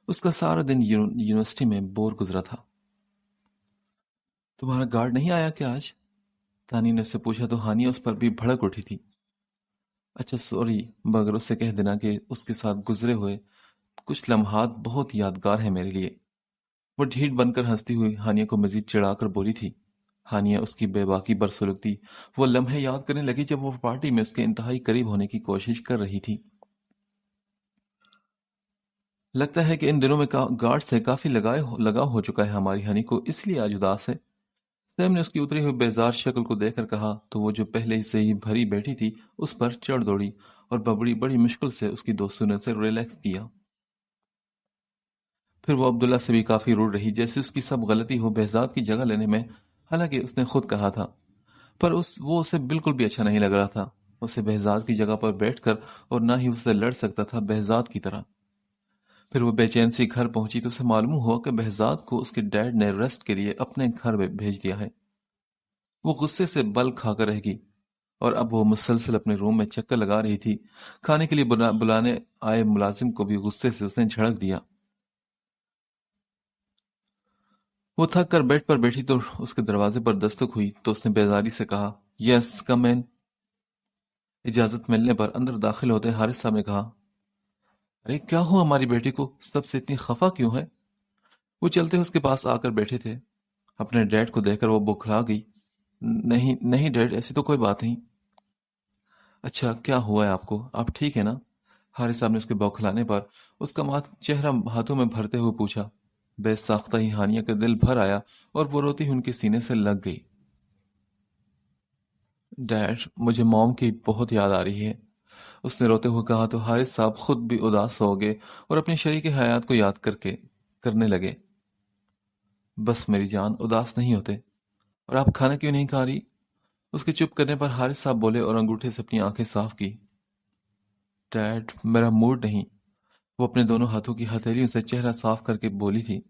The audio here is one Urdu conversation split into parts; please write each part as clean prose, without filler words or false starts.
اس کا سارا دن یونیورسٹی میں بور گزرا تھا۔ تمہارا گارڈ نہیں آیا کیا آج؟ تانی نے اس سے پوچھا تو ہانیہ اس پر بھی بھڑک اٹھی تھی۔ اچھا سوری، مگر اسے کہہ دینا کہ اس کے ساتھ گزرے ہوئے کچھ لمحات بہت یادگار ہیں میرے لیے۔ وہ ڈھیٹ بن کر ہنستی ہوئی ہانیہ کو مزید چڑھا کر بولی تھی۔ ہانیہ اس کی بے باکی برسلوکتی وہ لمحے یاد کرنے لگی جب وہ پارٹی میں اس کے انتہائی قریب ہونے کی کوشش کر رہی تھی۔ لگتا ہے کہ ان دنوں میں گارڈ سے کافی لگاؤ ہو چکا ہے ہماری ہنی کو، اس لیے آج اداس ہے۔ سیم نے اس کی اتری ہوئی بیزار شکل کو دیکھ کر کہا تو وہ جو پہلے سے ہی بھری بیٹھی تھی اس پر چڑھ دوڑی اور بڑی مشکل سے اس کی دوستوں نے ریلیکس کیا۔ پھر وہ عبداللہ سے بھی کافی روڑ رہی، جیسے اس کی سب غلطی ہو بہزاد کی جگہ لینے میں، حالانکہ اس نے خود کہا تھا۔ پر وہ اسے بالکل بھی اچھا نہیں لگ رہا تھا۔ اسے بہزاد کی جگہ پر بیٹھ کر اور نہ ہی اسے لڑ سکتا تھا بہزاد کی طرح۔ پھر وہ بے چین سی گھر پہنچی تو اسے معلوم ہوا کہ بہزاد کو اس کے ڈیڈ نے ریسٹ کے لیے اپنے گھر بھیج دیا ہے۔ وہ غصے سے بل کھا کر رہ گئی اور اب وہ مسلسل اپنے روم میں چکر لگا رہی تھی۔ کھانے کے لیے بلانے آئے ملازم کو بھی غصے سے اس نے جھڑک دیا۔ وہ تھک کر بیڈ پر بیٹھی تو اس کے دروازے پر دستک ہوئی تو اس نے بیزاری سے کہا، یس کم ان۔ اجازت ملنے پر اندر داخل ہوتے حارث صاحب نے کہا، ارے کیا ہوا ہماری بیٹی کو، سب سے اتنی خفا کیوں ہے؟ وہ چلتے اس کے پاس آ کر بیٹھے تھے۔ اپنے ڈیڈ کو دیکھ کر وہ بوکھلا گئی۔ نہیں ڈیڈ، ایسی تو کوئی بات نہیں۔ اچھا کیا ہوا ہے آپ کو، آپ ٹھیک ہے نا؟ حارث صاحب نے اس کے بوکھلانے پر اس کا چہرہ ہاتھوں میں بھرتے ہوئے پوچھا۔ بے ساختہ ہی ہانیہ کا دل بھر آیا اور وہ روتی ہوئی ان کے سینے سے لگ گئی۔ ڈیڈ مجھے موم کی بہت یاد آ رہی ہے، اس نے روتے ہوئے کہا تو حارث صاحب خود بھی اداس ہو گئے اور اپنے شریک حیات کو یاد کرنے لگے۔ بس میری جان، اداس نہیں ہوتے۔ اور آپ کھانا کیوں نہیں کھا رہی؟ اس کے چپ کرنے پر حارث صاحب بولے اور انگوٹھے سے اپنی آنکھیں صاف کی۔ ڈیڈ میرا موڈ نہیں، وہ اپنے دونوں ہاتھوں کی ہتھیلیوں سے چہرہ صاف کر کے بولی تھی۔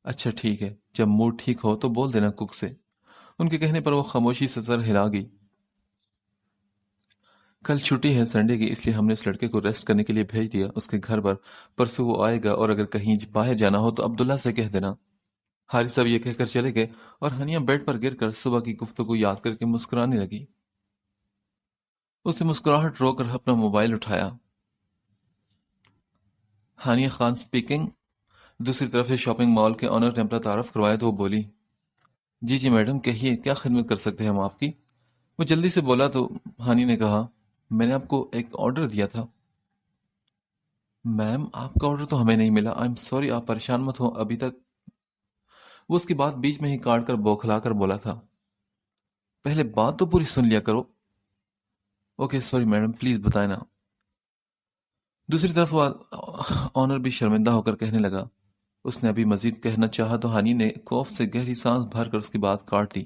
اچھا ٹھیک ہے، جب موڈ ٹھیک ہو تو بول دینا کک سے۔ ان کے کہنے پر وہ خاموشی سے سر ہلا گئی۔ کل چھٹی ہے سنڈے کی، اس لیے ہم نے اس لڑکے کو ریسٹ کرنے کے لیے بھیج دیا اس کے گھر پر۔ پرسوں وہ آئے گا اور اگر کہیں باہر جانا ہو تو عبداللہ سے کہہ دینا۔ حارث صاحب یہ کہہ کر چلے گئے اور ہنیہ بیڈ پر گر کر صبح کی گفتگو یاد کر کے مسکرانے لگی۔ اسے مسکراہٹ رو کر اپنا موبائل اٹھایا۔ ہانیہ خان سپیکنگ۔ دوسری طرف سے شاپنگ مال کے آنر نے اپنا تعارف کروایا تو وہ بولی، جی میڈم کہیے کیا خدمت کر سکتے ہیں ہم آپ کی؟ وہ جلدی سے بولا تو ہانی نے کہا، میں نے آپ کو ایک آرڈر دیا تھا۔ میم آپ کا آرڈر تو ہمیں نہیں ملا، آئی ایم سوری، آپ پریشان مت ہو، ابھی تک۔ وہ اس کی بات بیچ میں ہی کاٹ کر بوکھلا کر بولا تھا، پہلے بات تو پوری سن لیا کرو۔ اوکے سوری میڈم، پلیز بتائیں نا۔ دوسری طرف وہ آنر بھی شرمندہ ہو کر کہنے لگا۔ اس نے ابھی مزید کہنا چاہا تو ہانی نے خوف سے گہری سانس بھر کر اس کی بات کاٹ دی۔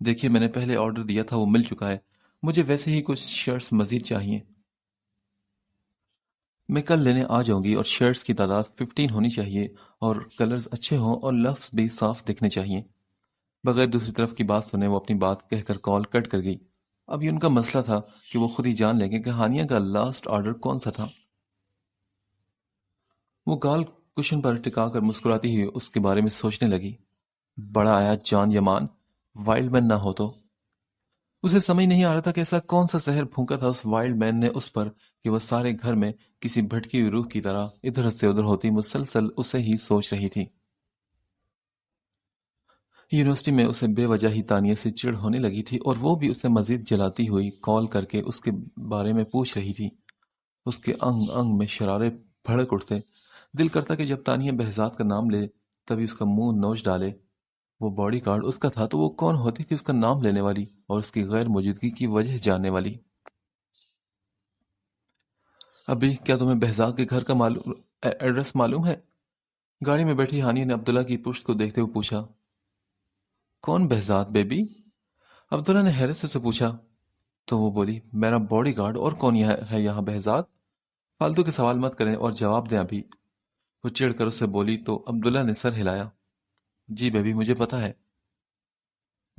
دیکھیے میں نے پہلے آرڈر دیا تھا، وہ مل چکا ہے، مجھے ویسے ہی کچھ شرٹس مزید چاہیے۔ میں کل لینے آ جاؤں گی اور شرٹس کی تعداد 15 ہونی چاہیے اور کلرز اچھے ہوں اور لفظ بھی صاف دکھنے چاہیے۔ بغیر دوسری طرف کی بات سنے وہ اپنی بات کہہ کر کال کٹ کر گئی۔ اب یہ ان کا مسئلہ تھا کہ وہ خود ہی جان لیں گے کہ ہانیہ کا لاسٹ آرڈر کون سا تھا۔ وہ گال کشن پر ٹکا کر مسکراتی ہوئی اس کے بارے میں سوچنے لگی۔ بڑا آیا جان یمان، وائلڈ مین نہ ہو تو۔ اسے سمجھ نہیں آ رہا تھا کہ ایسا کون سا زہر پھونکا تھا اس وائلڈ مین نے اس پر کہ وہ سارے گھر میں کسی بھٹکی ہوئی روح کی طرح ادھر سے ادھر ہوتی مسلسل اسے ہی سوچ رہی تھی۔ یونیورسٹی میں اسے بے وجہ ہی تانیہ سے چڑ ہونے لگی تھی اور وہ بھی اسے مزید جلاتی ہوئی کال کر کے اس کے بارے میں پوچھ رہی تھی۔ اس کے انگ انگ میں شرارے بھڑک اٹھتے، دل کرتا کہ جب تانیہ بہزاد کا نام لے تبھی اس کا منہ نوچ ڈالے۔ وہ باڈی گارڈ اس کا تھا تو وہ کون ہوتی تھی اس کا نام لینے والی اور اس کی غیر موجودگی کی وجہ جاننے والی؟ ابھی کیا تمہیں بہزاد کے گھر کا ایڈریس معلوم ہے؟ گاڑی میں بیٹھی ہانی نے عبداللہ کی پشت کو دیکھتے ہوئے پوچھا۔ کون بہزاد بیبی؟ عبداللہ نے حیرت سے پوچھا تو وہ بولی، میرا باڈی گارڈ، اور کون ہے یہاں بہزاد؟ فالتو کے سوال مت کریں اور جواب دیں ابھی۔ وہ چڑھ کر اسے بولی تو عبداللہ نے سر ہلایا۔ جی بیبی مجھے پتا ہے۔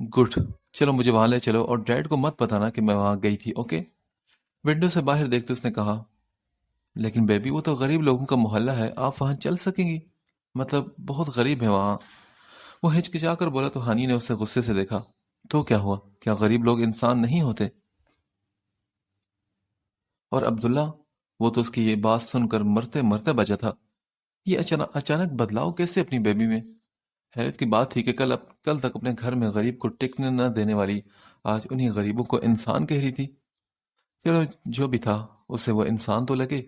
گڈ، چلو مجھے وہاں لے چلو اور ڈیڈ کو مت بتانا کہ میں وہاں گئی تھی، اوکے؟ ونڈو سے باہر دیکھتے اس نے کہا، لیکن بیبی وہ تو غریب لوگوں کا محلہ ہے، آپ وہاں چل سکیں گی؟ مطلب بہت غریب ہے وہاں۔ وہ ہچکچا کر بولا تو ہانی نے اسے غصے سے دیکھا۔ تو کیا ہوا؟ کیا غریب لوگ انسان نہیں ہوتے؟ اور عبداللہ، وہ تو اس کی یہ بات سن کر مرتے مرتے بچا تھا۔ یہ اچانک بدلاؤ کیسے اپنی بیبی میں؟ حیرت کی بات تھی کہ کل تک اپنے گھر میں غریب کو ٹکنے نہ دینے والی آج انہی غریبوں کو انسان کہہ رہی تھی۔ چلو، جو بھی تھا اسے وہ انسان تو لگے۔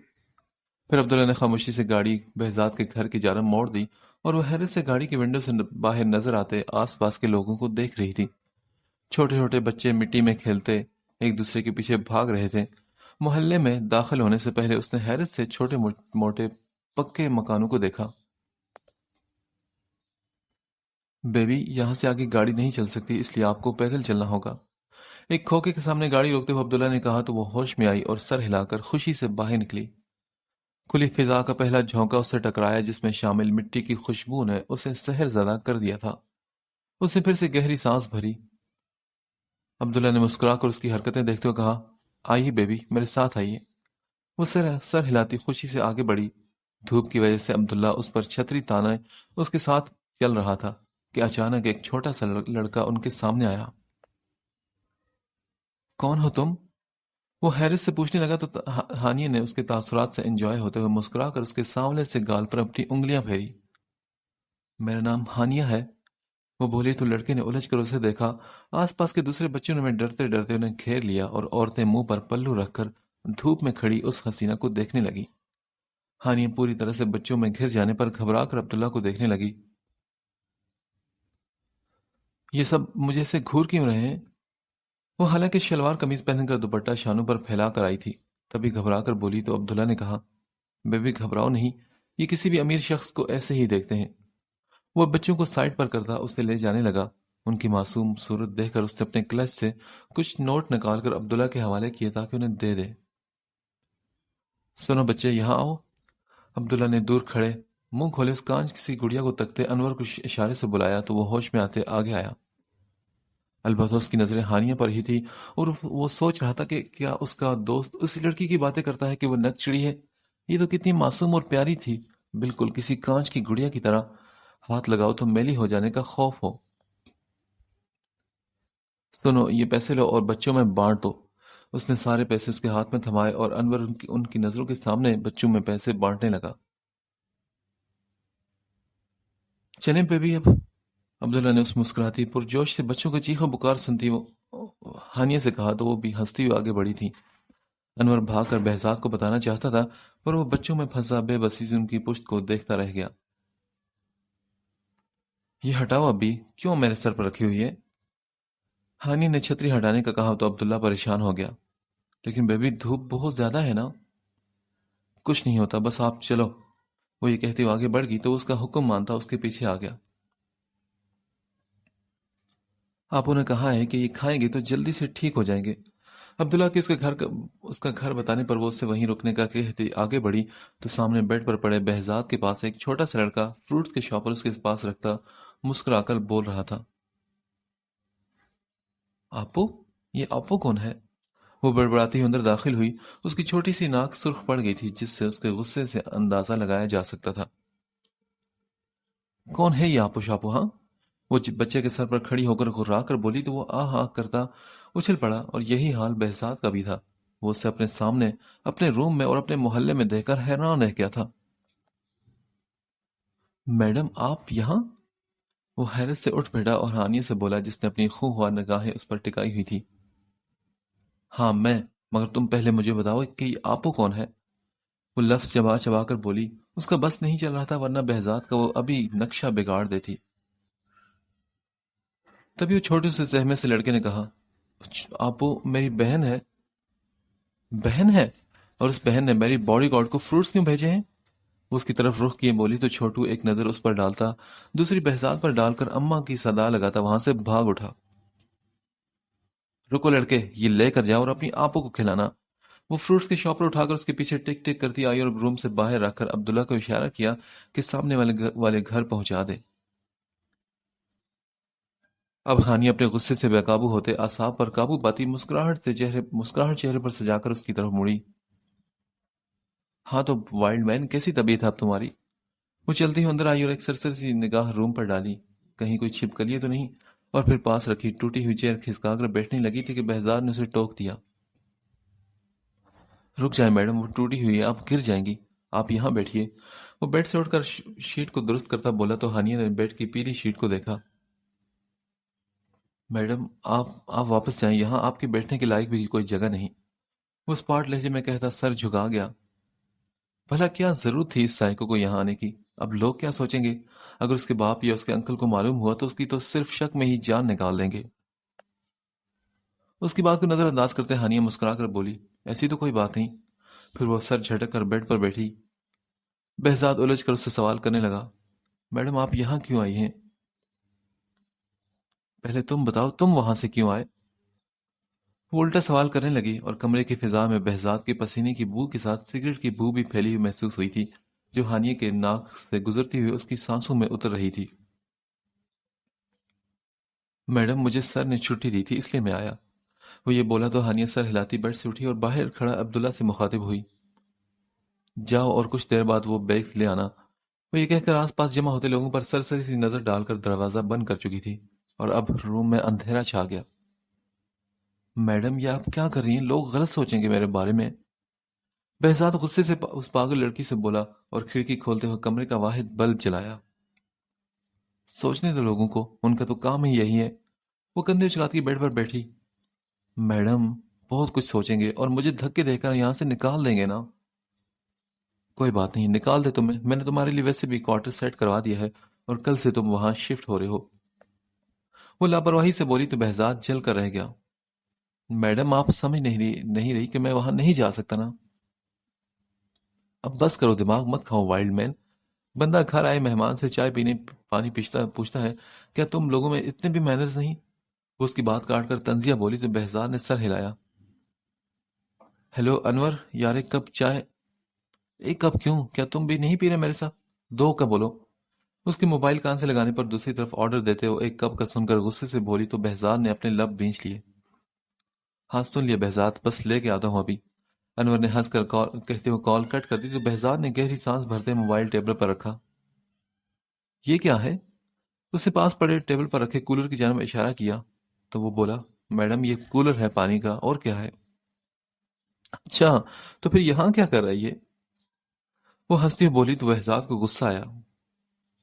پھر عبداللہ نے خاموشی سے گاڑی بہزاد کے گھر کی جانب موڑ دی اور وہ حیرت سے گاڑی کی ونڈو سے باہر نظر آتے آس پاس کے لوگوں کو دیکھ رہی تھی۔ چھوٹے چھوٹے بچے مٹی میں کھیلتے ایک دوسرے کے پیچھے بھاگ رہے تھے۔ محلے میں داخل ہونے سے پہلے اس نے حیرت سے چھوٹے موٹے پکے مکانوں کو دیکھا۔ بیبی، یہاں سے آگے گاڑی نہیں چل سکتی، اس لیے آپ کو پیدل چلنا ہوگا۔ ایک کھوکے کے سامنے گاڑی روکتے ہوئے عبداللہ نے کہا تو وہ ہوش میں آئی اور سر ہلا کر خوشی سے باہر نکلی۔ کھلی فضا کا پہلا جھونکا اس سے ٹکرایا جس میں شامل مٹی کی خوشبو نے اسے سحر زدہ کر دیا تھا۔ اس نے پھر سے گہری سانس بھری۔ عبداللہ نے مسکرا کر اس کی حرکتیں دیکھتے ہوئے کہا، آئیے بیبی، میرے ساتھ آئیے۔ وہ سر ہلاتی خوشی سے آگے بڑھی۔ دھوپ کی وجہ سے عبداللہ اس پر چھتری تانے اس کے ساتھ چل رہا تھا کہ اچانک ایک چھوٹا سا لڑکا ان کے سامنے آیا۔ کون ہو تم؟ وہ حیرت سے پوچھنے لگا تو ہانیہ نے اس کے تاثرات سے انجوائے ہوتے ہوئے مسکرا کر اس کے سانولے سے گال پر اپنی انگلیاں پھیری۔ میرا نام ہانیہ ہے، وہ بولی تو لڑکے نے الجھ کر اسے دیکھا۔ آس پاس کے دوسرے بچوں نے ڈرتے ڈرتے انہیں گھیر لیا اور عورتیں منہ پر پلو رکھ کر دھوپ میں کھڑی اس حسینہ کو دیکھنے لگی۔ ہانیہ پوری طرح سے بچوں میں گھر جانے پر گھبرا کر عبداللہ کو دیکھنے لگی۔ یہ سب مجھے سے گھور کیوں رہے ہیں؟ وہ حالانکہ شلوار قمیض پہن کر دوپٹہ شانوں پر پھیلا کر آئی تھی، تبھی گھبرا کر بولی تو عبداللہ نے کہا، بیبی گھبراؤ نہیں، یہ کسی بھی امیر شخص کو ایسے ہی دیکھتے ہیں۔ وہ بچوں کو سائڈ پر کرتا اسے لے جانے لگا۔ ان کی معصوم صورت دیکھ کر اس نے اپنے کلچ سے کچھ نوٹ نکال کر عبداللہ کے حوالے کیے تاکہ انہیں دے دے۔ سنو بچے، یہاں آؤ۔ عبداللہ نے دور کھڑے منہ کھولے اس کانچ کسی گڑیا کو تکتے انور کو اشارے سے بلایا تو وہ ہوش میں آتے آگے آیا۔ البتہ اس کی نظریں ہانیہ پر ہی تھی اور وہ سوچ رہا تھا کہ کیا اس کا دوست اسی لڑکی کی باتیں کرتا ہے کہ وہ نک چڑی ہے؟ یہ تو کتنی معصوم اور پیاری تھی، بالکل کسی کانچ کی گڑیا کی طرح۔ ہاتھ لگاؤ تو میلی ہو جانے کا خوف ہو۔ سنو، یہ پیسے لو اور بچوں میں بانٹ دو۔ اس نے سارے پیسے اس کے ہاتھ میں تھمائے اور انور ان کی نظروں کے سامنے بچوں میں پیسے بانٹنے لگا۔ چلیں بیبی اب، عبداللہ نے اس مسکراتی پرجوش سے بچوں کا چیخو پکار سنتی وہ ہانیہ سے کہا تو وہ بھی ہنستی ہوئی آگے بڑھی تھی۔ انور بھاگ کر بہزاد کو بتانا چاہتا تھا پر وہ بچوں میں پھنسا بے بسی سے ان کی پشت کو دیکھتا رہ گیا۔ یہ ہٹاؤ ابھی، کیوں میرے سر پر رکھی ہوئی ہے؟ ہانی نے چھتری ہٹانے کا کہا تو عبداللہ پریشان ہو گیا۔ لیکن بیبی دھوپ بہت زیادہ ہے نا۔ کچھ نہیں ہوتا، بس آپ چلو۔ وہ یہ کہتے ہوئے آگے بڑھ گئی تو اس کا حکم مانتا اس کے پیچھے آ گیا۔ آپ نے کہا ہے کہ یہ کھائیں گے تو جلدی سے ٹھیک ہو جائیں گے۔ عبداللہ کی اس کا گھر بتانے پر وہ اس سے وہیں رکنے کا کہتے آگے بڑھی تو سامنے بیڈ پر پڑے بہزاد کے پاس ایک چھوٹا سا لڑکا فروٹس کے شاپر اس کے پاس رکھتا مسکرا کر بول رہا تھا، آپو؟ یہ آپو کون ہے؟ وہ بڑبڑاتی ہوئی اندر داخل ہوئی۔ اس کی چھوٹی سی ناک سرخ پڑ گئی تھی جس سے اس کے غصے سے اندازہ لگایا جا سکتا تھا۔ کون ہے یہ آپو شاپو؟ ہاں؟ وہ بچے کے سر پر کھڑی ہو کر غرا کر بولی تو وہ آہ آہ کرتا اچھل پڑا اور یہی حال بہزاد کا بھی تھا۔ وہ اسے اپنے سامنے اپنے روم میں اور اپنے محلے میں دیکھ کر حیران رہ گیا تھا۔ میڈم آپ یہاں؟ وہ حیرت سے اٹھ بیٹھا اور ہانیہ سے بولا جس نے اپنی خونخوار نگاہیں اس پر ٹکائی ہوئی تھی، ہاں میں، مگر تم پہلے مجھے بتاؤ کہ یہ آپو کون ہے؟ وہ لفظ چبا چبا کر بولی۔ اس کا بس نہیں چل رہا تھا ورنہ بہزاد کا وہ ابھی نقشہ بگاڑ دیتی۔ تبھی وہ چھوٹے سے سہمے سے لڑکے نے کہا، آپو میری بہن ہے۔ بہن ہے؟ اور اس بہن نے میری باڈی گارڈ کو فروٹس کیوں بھیجے ہیں؟ وہ اس کی طرف رخ کیے بولی تو چھوٹو ایک نظر اس پر ڈالتا دوسری بہزاد پر ڈال کر اماں کی صدا لگاتا وہاں سے بھاگ اٹھا۔ رکو لڑکے، یہ لے کر جاؤ اور اپنی آپو کو کھلانا۔ وہ فروٹس کے شاپر اٹھا کر اس کے پیچھے ٹک ٹک کرتی آئی اور روم سے باہر رکھ کر عبداللہ کو اشارہ کیا کہ سامنے والے گھر پہنچا دے۔ اب ہانی اپنے غصے سے بے قابو ہوتے اعصاب پر قابو پاتی مسکراہٹ چہرے پر سجا کر اس کی طرف مڑی۔ ہاں تو وائلڈ مین کیسی طبیعت ہے اب تمہاری؟ وہ چلتی ہوئی اندر آئی اور ایک سرسر سی نگاہ روم پر ڈالی، کہیں کوئی چھپکلی تو نہیں، اور پھر پاس رکھی ٹوٹی ہوئی چیئر کھسکا کر بیٹھنے لگی تھی کہ بہزاد نے اسے ٹوک دیا۔ رک جائیں میڈم، وہ ٹوٹی ہوئی ہے، آپ گر جائیں گی، آپ یہاں بیٹھیے۔ وہ بیڈ سے اٹھ کر شیٹ کو درست کرتا بولا تو ہانیہ نے بیڈ کی پیلی شیٹ کو دیکھا۔ میڈم آپ واپس جائیں، یہاں آپ کے بیٹھنے کے لائق بھی کوئی جگہ نہیں، وہ اسپاٹ لہجے میں کہتا سر جھکا گیا۔ بھلا کیا ضرورت تھی اس سائیکو کو یہاں آنے کی؟ اب لوگ کیا سوچیں گے؟ اگر اس کے باپ یا اس کے انکل کو معلوم ہوا تو اس کی تو صرف شک میں ہی جان نکال دیں گے۔ اس کی بات کو نظر انداز کرتے ہانیہ مسکرا کر بولی، ایسی تو کوئی بات نہیں۔ پھر وہ سر جھٹک کر بیڈ پر بیٹھی۔ بہزاد الجھ کر اس سے سوال کرنے لگا، میڈم آپ یہاں کیوں آئی ہیں؟ پہلے تم بتاؤ، تم وہاں سے کیوں آئے؟ وہ الٹا سوال کرنے لگی اور کمرے کی فضا میں بہزاد کے پسینے کی بو کے ساتھ سگریٹ کی بو بھی پھیلی ہوئی محسوس ہوئی تھی، جو ہانیہ کے ناک سے گزرتی ہوئی اس کی سانسوں میں اتر رہی تھی۔ میڈم مجھے سر نے چھٹی دی تھی اس لیے میں آیا۔ وہ یہ بولا تو ہانیہ سر ہلاتی بیڈ سے اٹھی اور باہر کھڑا عبداللہ سے مخاطب ہوئی، جاؤ اور کچھ دیر بعد وہ بیگز لے آنا۔ وہ یہ کہہ کر آس پاس جمع ہوتے لوگوں پر سرسری سی نظر ڈال کر دروازہ بند کر چکی تھی اور اب روم میں اندھیرا چھا گیا۔ میڈم یہ آپ کیا کر رہی ہیں؟ لوگ غلط سوچیں گے میرے بارے میں۔ بہزاد غصے سے اس پاگل لڑکی سے بولا اور کھڑکی کھولتے ہوئے کمرے کا واحد بلب جلایا۔ سوچنے دو لوگوں کو، ان کا تو کام ہی یہی ہے۔ وہ کندھے اچکاتی بیڈ پر بیٹھی۔ میڈم بہت کچھ سوچیں گے اور مجھے دھکے دے کر یہاں سے نکال دیں گے نا۔ کوئی بات نہیں، نکال دے تمہیں، میں نے تمہارے لیے ویسے بھی کوارٹر سیٹ کروا دیا ہے اور کل سے تم وہاں شفٹ ہو رہے ہو۔ وہ لاپرواہی سے بولی تو بہزاد جل کر رہ گیا۔ میڈم آپ سمجھ نہیں رہی کہ میں وہاں نہیں جا سکتا نا۔ اب بس کرو، دماغ مت کھاؤ وائلڈ مین۔ بندہ گھر آئے مہمان سے چائے پینے پانی پوچھتا ہے، کیا تم لوگوں میں اتنے بھی مینرز نہیں؟ وہ اس کی بات کاٹ کر طنزیہ بولی تو بہزاد نے سر ہلایا۔ ہیلو انور، یار ایک کپ چائے۔ ایک کپ کیوں؟ کیا تم بھی نہیں پی رہے میرے ساتھ؟ دو کپ بولو۔ اس کے موبائل کان سے لگانے پر دوسری طرف آرڈر دیتے ہوئے ایک کپ کا سن کر غصے سے بولی تو بہزاد نے اپنے لب بھینچ لیے۔ ہاں سن لیا بہزاد، بس لے کے آتا ہوں ابھی۔ انور نے ہنس کر کہتے ہوئے کال کٹ کر دی تو بہزاد نے گہری سانس بھرتے موبائل ٹیبل پر رکھا۔ یہ کیا ہے؟ اس سے پاس پڑے ٹیبل پر رکھے کولر کی جانب اشارہ کیا تو وہ بولا، میڈم یہ کولر ہے پانی کا، اور کیا ہے؟ اچھا تو پھر یہاں کیا کر رہی ہے؟ وہ ہنستی ہوئی بولی تو بہزاد کو غصہ آیا۔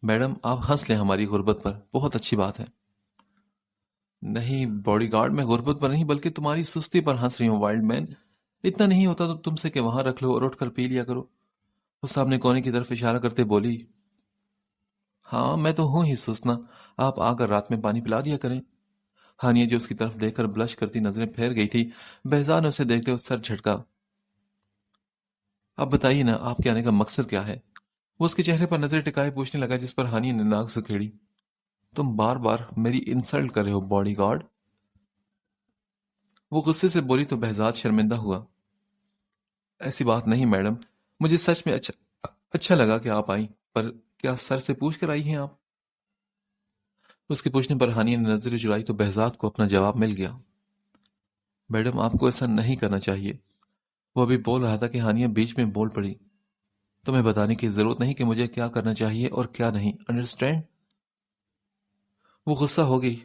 میڈم آپ ہنس لیں ہماری غربت پر، بہت اچھی بات ہے۔ نہیں باڈی گارڈ، میں غربت پر نہیں بلکہ تمہاری سستی پر ہنس رہی ہوں وائلڈ مین۔ اتنا نہیں ہوتا تو تم سے کہ وہاں رکھ لو اور اٹھ کر پی لیا کرو۔ وہ سامنے کونے کی طرف اشارہ کرتے بولی، ہاں میں تو ہوں ہی سست نا، آپ آ کر رات میں پانی پلا دیا کریں۔ ہانیہ جو اس کی طرف دیکھ کر بلش کرتی نظریں پھیر گئی تھی، بہزاد نے اسے دیکھتے ہوئے سر جھٹکا۔ اب بتائیے نا آپ کے آنے کا مقصد کیا ہے؟ وہ اس کے چہرے پر نظر ٹکائے پوچھنے لگا جس پر ہانیہ نے ناک سکھیڑی۔ تم بار بار میری انسلٹ کر رہے ہو باڈی گارڈ۔ وہ غصے سے بولی تو بہزاد شرمندہ ہوا۔ ایسی بات نہیں میڈم، مجھے سچ میں اچھا لگا کہ آپ آئیں، پر کیا سر سے پوچھ کر آئی ہیں آپ؟ اس کے پوچھنے پر ہانیہ نے نظر چڑھائی تو بہزاد کو اپنا جواب مل گیا۔ میڈم آپ کو ایسا نہیں کرنا چاہیے۔ وہ ابھی بول رہا تھا کہ ہانیہ بیچ میں بول پڑی۔ تمہیں بتانے کی ضرورت نہیں کہ مجھے کیا کرنا چاہیے اور کیا نہیں، انڈرسٹینڈ؟ وہ غصہ ہو گئی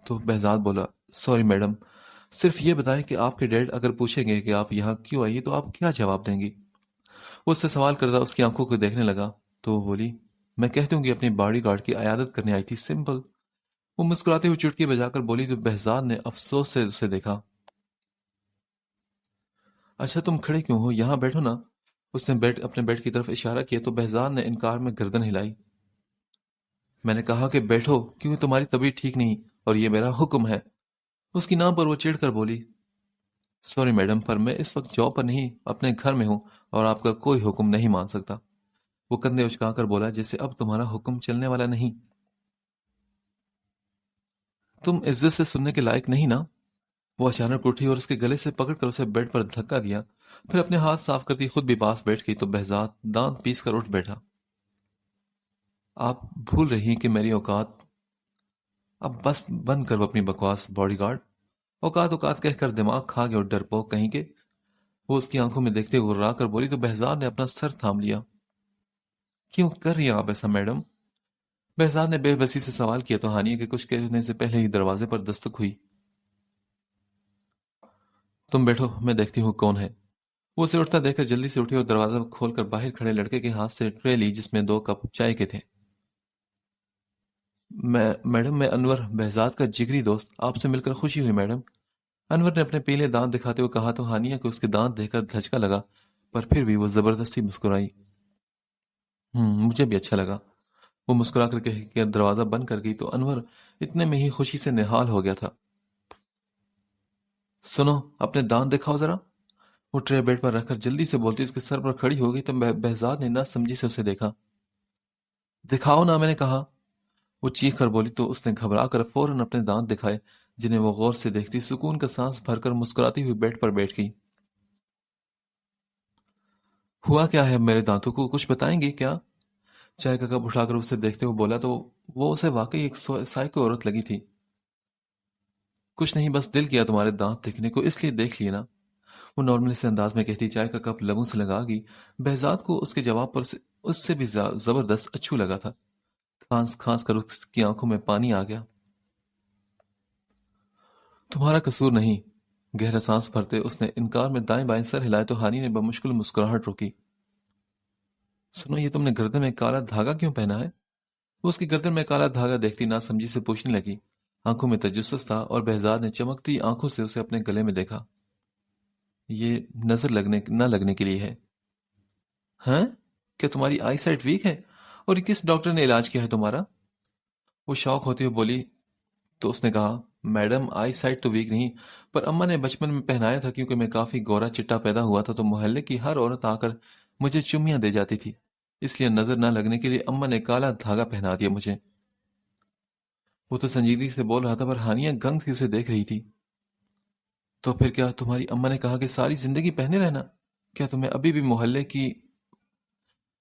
تو بہزاد بولا، سوری میڈم، صرف یہ بتائیں کہ آپ کے ڈیڈ اگر پوچھیں گے کہ آپ یہاں کیوں آئیے تو آپ کیا جواب دیں گی؟ وہ اس سے سوال کردہ اس کی آنکھوں کو دیکھنے لگا تو وہ بولی، میں کہتی ہوں کہ اپنی باڈی گارڈ کی عیادت کرنے آئی تھی، سمپل۔ وہ مسکراتے ہوئے چٹکی بجا کر بولی تو بہزاد نے افسوس سے اسے دیکھا۔ اچھا تم کھڑے کیوں ہو؟ یہاں بیٹھو نا۔ اس نے اپنے بیڈ کی طرف اشارہ کیا تو بہزاد نے انکار میں گردن ہلائی۔ میں نے کہا کہ بیٹھو، کیونکہ تمہاری طبیعت ٹھیک نہیں اور یہ میرا حکم ہے۔ اس کی نام پر وہ چڑھ کر بولی، سوری میڈم، پر میں اس وقت جاب پر نہیں، اپنے گھر میں ہوں اور آپ کا کوئی حکم نہیں مان سکتا۔ وہ کندھے اچکا کر بولا، جیسے اب تمہارا حکم چلنے والا نہیں۔ تم عزت سے سننے کے لائق نہیں نا۔ وہ اچانک اٹھی اور اس کے گلے سے پکڑ کر اسے بیڈ پر دھکا دیا، پھر اپنے ہاتھ صاف کرتی خود بھی پاس بیٹھ گئی تو بہزاد دانت پیس کر اٹھ بیٹھا۔ آپ بھول رہی ہیں کہ میری اوقات۔ اب بس بند کرو اپنی بکواس باڈی گارڈ۔ اوقات اوقات کہہ کر دماغ کھا گئے اور ڈرپوک کہیں کے۔ وہ اس کی آنکھوں میں دیکھتے غرا کر بولی تو بہزاد نے اپنا سر تھام لیا. کیوں کر رہی ہیں آپ ایسا میڈم؟ بہزاد نے بے بسی سے سوال کیا تو ہانیہ کے کچھ کہنے سے پہلے ہی دروازے پر دستک ہوئی. تم بیٹھو، میں دیکھتی ہوں کون ہے. وہ اسے اٹھتا دیکھ کر جلدی سے اٹھی اور دروازہ کھول کر باہر کھڑے لڑکے کے ہاتھ سے ٹرے لی جس میں 2 کپ چائے کے تھے. میڈم میں انور، بہزاد کا جگری دوست، آپ سے مل کر خوشی ہوئی میڈم. انور نے اپنے پیلے دانت دکھاتے ہوئے کہا تو ہانیہ کو اس کے دانت دیکھ کر دھچکا لگا، پر پھر بھی وہ زبردستی مسکرائی. مجھے بھی اچھا لگا. وہ مسکرا کر کہہ کے دروازہ بند کر گئی تو انور اتنے میں ہی خوشی سے نہال ہو گیا تھا. سنو، اپنے دانت دکھاؤ ذرا. وہ ٹرے بیڈ پر رکھ کر جلدی سے بولتی اس کے سر پر کھڑی ہو گئی تو بہزاد نے نہ سمجھی سے اسے دیکھا. دکھاؤ نا، میں نے کہا. وہ چیخ کر بولی تو اس نے گھبرا کر فوراً اپنے دانت دکھائے جنہیں وہ غور سے دیکھتی سکون کا سانس بھر کر مسکراتی ہوئی بیڈ پر بیٹھ گئی. ہوا کیا ہے میرے دانتوں کو، کچھ بتائیں گے کیا؟ چائے کا کپ اٹھا کر اسے دیکھتے ہوئے بولا تو وہ اسے واقعی ایک سائیکو عورت لگی تھی. کچھ نہیں، بس دل کیا تمہارے دانت دیکھنے کو، اس لیے دیکھ لیے نا. وہ نارمل سے انداز میں کہتی چائے کا کپ لبوں سے لگا گئی. بہزاد کو اس کے جواب پر اس سے بھی زبردست اچھو لگا تھا. کھانس کھانس کر اس کی آنکھوں میں پانی آ گیا. تمہارا قصور نہیں. گہرا سانس بھرتے اس نے انکار میں دائیں بائیں سر ہلائے تو ہانی نے بمشکل مسکراہٹ روکی. سنو، یہ تم نے گردن میں کالا دھاگا کیوں پہنا ہے؟ وہ اس کی گردن میں کالا دھاگا دیکھتی نہ سمجھی سے پوچھنے لگی. آنکھوں میں تجسس تھا اور بہزاد نے چمکتی آنکھوں سے اسے اپنے گلے میں دیکھا. یہ نظر نہ لگنے کے لیے ہے. ہاں؟ کیا تمہاری آئی سائٹ ویک ہے؟ اور کس ڈاکٹر نے علاج کیا ہے تمہارا؟ وہ شوق ہوتے ہوئے بولی تو اس نے کہا، میڈم آئی سائٹ تو ویک نہیں، پر اماں نے بچپن میں پہنایا تھا کیونکہ میں کافی گورا چٹا پیدا ہوا تھا تو محلے کی ہر عورت آ کر مجھے چمیاں دے جاتی تھی، اس لیے نظر نہ لگنے کے لیے اماں نے کالا دھاگا پہنا دیا مجھے. وہ تو سنجیدگی سے بول رہا تھا پر ہانیہ گنگ سے اسے دیکھ رہی تھی. تو پھر کیا تمہاری اماں نے کہا کہ ساری زندگی پہنے رہنا؟ کیا تمہیں ابھی بھی محلے کی؟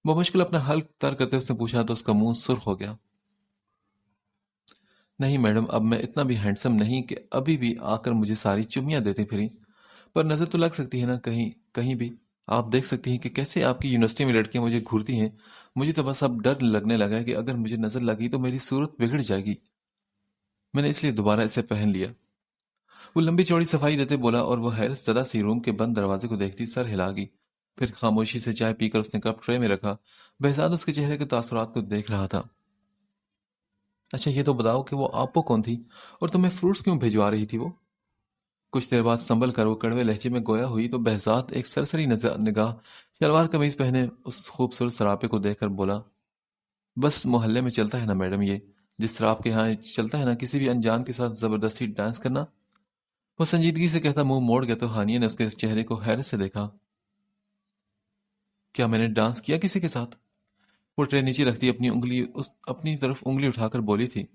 وہ مشکل اپنا حل تر کرتے اس نے پوچھا تو اس کا منہ سرخ ہو گیا. نہیں میڈم، اب میں اتنا بھی ہینڈسم نہیں کہ ابھی بھی آ کر مجھے ساری چمیاں دیتے پھریں، پر نظر تو لگ سکتی ہے نا کہیں کہیں بھی. آپ دیکھ سکتی ہیں کہ کیسے آپ کی یونیورسٹی میں لڑکیاں مجھے گھورتی ہیں. مجھے تو بس اب ڈر لگنے لگا ہے کہ اگر مجھے نظر لگی تو میری صورت بگڑ جائے گی. میں نے اس لیے دوبارہ اسے پہن لیا. وہ لمبی چوڑی صفائی دیتے بولا اور وہ حیرت زدہ سی روم کے بند دروازے کو دیکھتی سر ہلا گئی. پھر خاموشی سے چائے پی کر اس نے کپ ٹرے میں رکھا. بہزاد اس کے چہرے کے تاثرات کو دیکھ رہا تھا. اچھا یہ تو بتاؤ کہ وہ آپو کون تھی اور تمہیں فروٹس کیوں بھیجوا رہی تھی وہ؟ کچھ دیر بعد سنبھل کر وہ کڑوے لہجے میں گویا ہوئی تو بہزاد ایک سرسری نگاہ شلوار قمیض پہنے اس خوبصورت سراپے کو دیکھ کر بولا، بس محلے میں چلتا ہے نا میڈم، یہ جس طرح آپ کے ہاں چلتا ہے نا کسی بھی انجان کے ساتھ زبردستی ڈانس کرنا. وہ سنجیدگی سے کہتا منہ موڑ گیا تو ہانیہ نے اس کے چہرے کو حیرت سے دیکھا. کیا میں نے ڈانس کیا کسی کے ساتھ؟ وہ ٹرے نیچے رکھتی اپنی طرف انگلی اٹھا کر بولی تھی.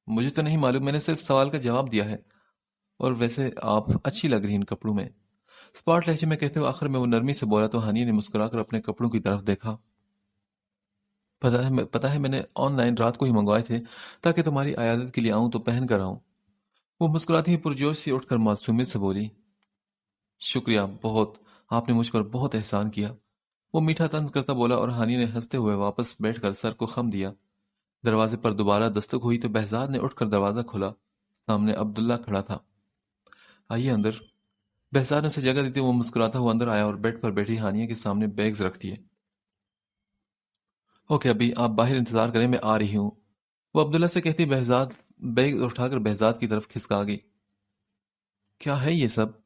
مجھے تو نہیں معلوم، میں نے صرف سوال کا جواب دیا ہے. اور ویسے آپ اچھی لگ رہی ان کپڑوں میں. اسپاٹ لہجے میں کہتے ہوئے آخر میں وہ نرمی سے بولا تو ہانیہ نے مسکرا کر اپنے کپڑوں کی طرف دیکھا. پتا ہے میں نے آن لائن رات کو ہی منگوائے تھے تاکہ تمہاری عیادت کے لیے آؤں تو پہن کر آؤں. وہ مسکراتی ہوئی پرجوش سے اٹھ کر معصومیت سے بولی، شکریہ بہت، آپ نے مجھ پر بہت احسان کیا. وہ میٹھا طنز کرتا بولا اور ہانی نے ہنستے ہوئے واپس بیٹھ کر سر کو خم دیا. دروازے پر دوبارہ دستک ہوئی تو بہزاد نے اٹھ کر دروازہ کھولا. سامنے عبداللہ کھڑا تھا. آئیے اندر. بہزاد نے اسے جگہ دیتے وہ مسکراتا ہوا اندر آیا اور بیڈ پر بیٹھی ہانیہ کے سامنے بیگز رکھ دیے. اوکے ابھی آپ باہر انتظار کریں، میں آ رہی ہوں. وہ عبداللہ سے کہتی بہزاد بیگ اٹھا کر بہزاد کی طرف کھسکا گئی. کیا ہے یہ سب؟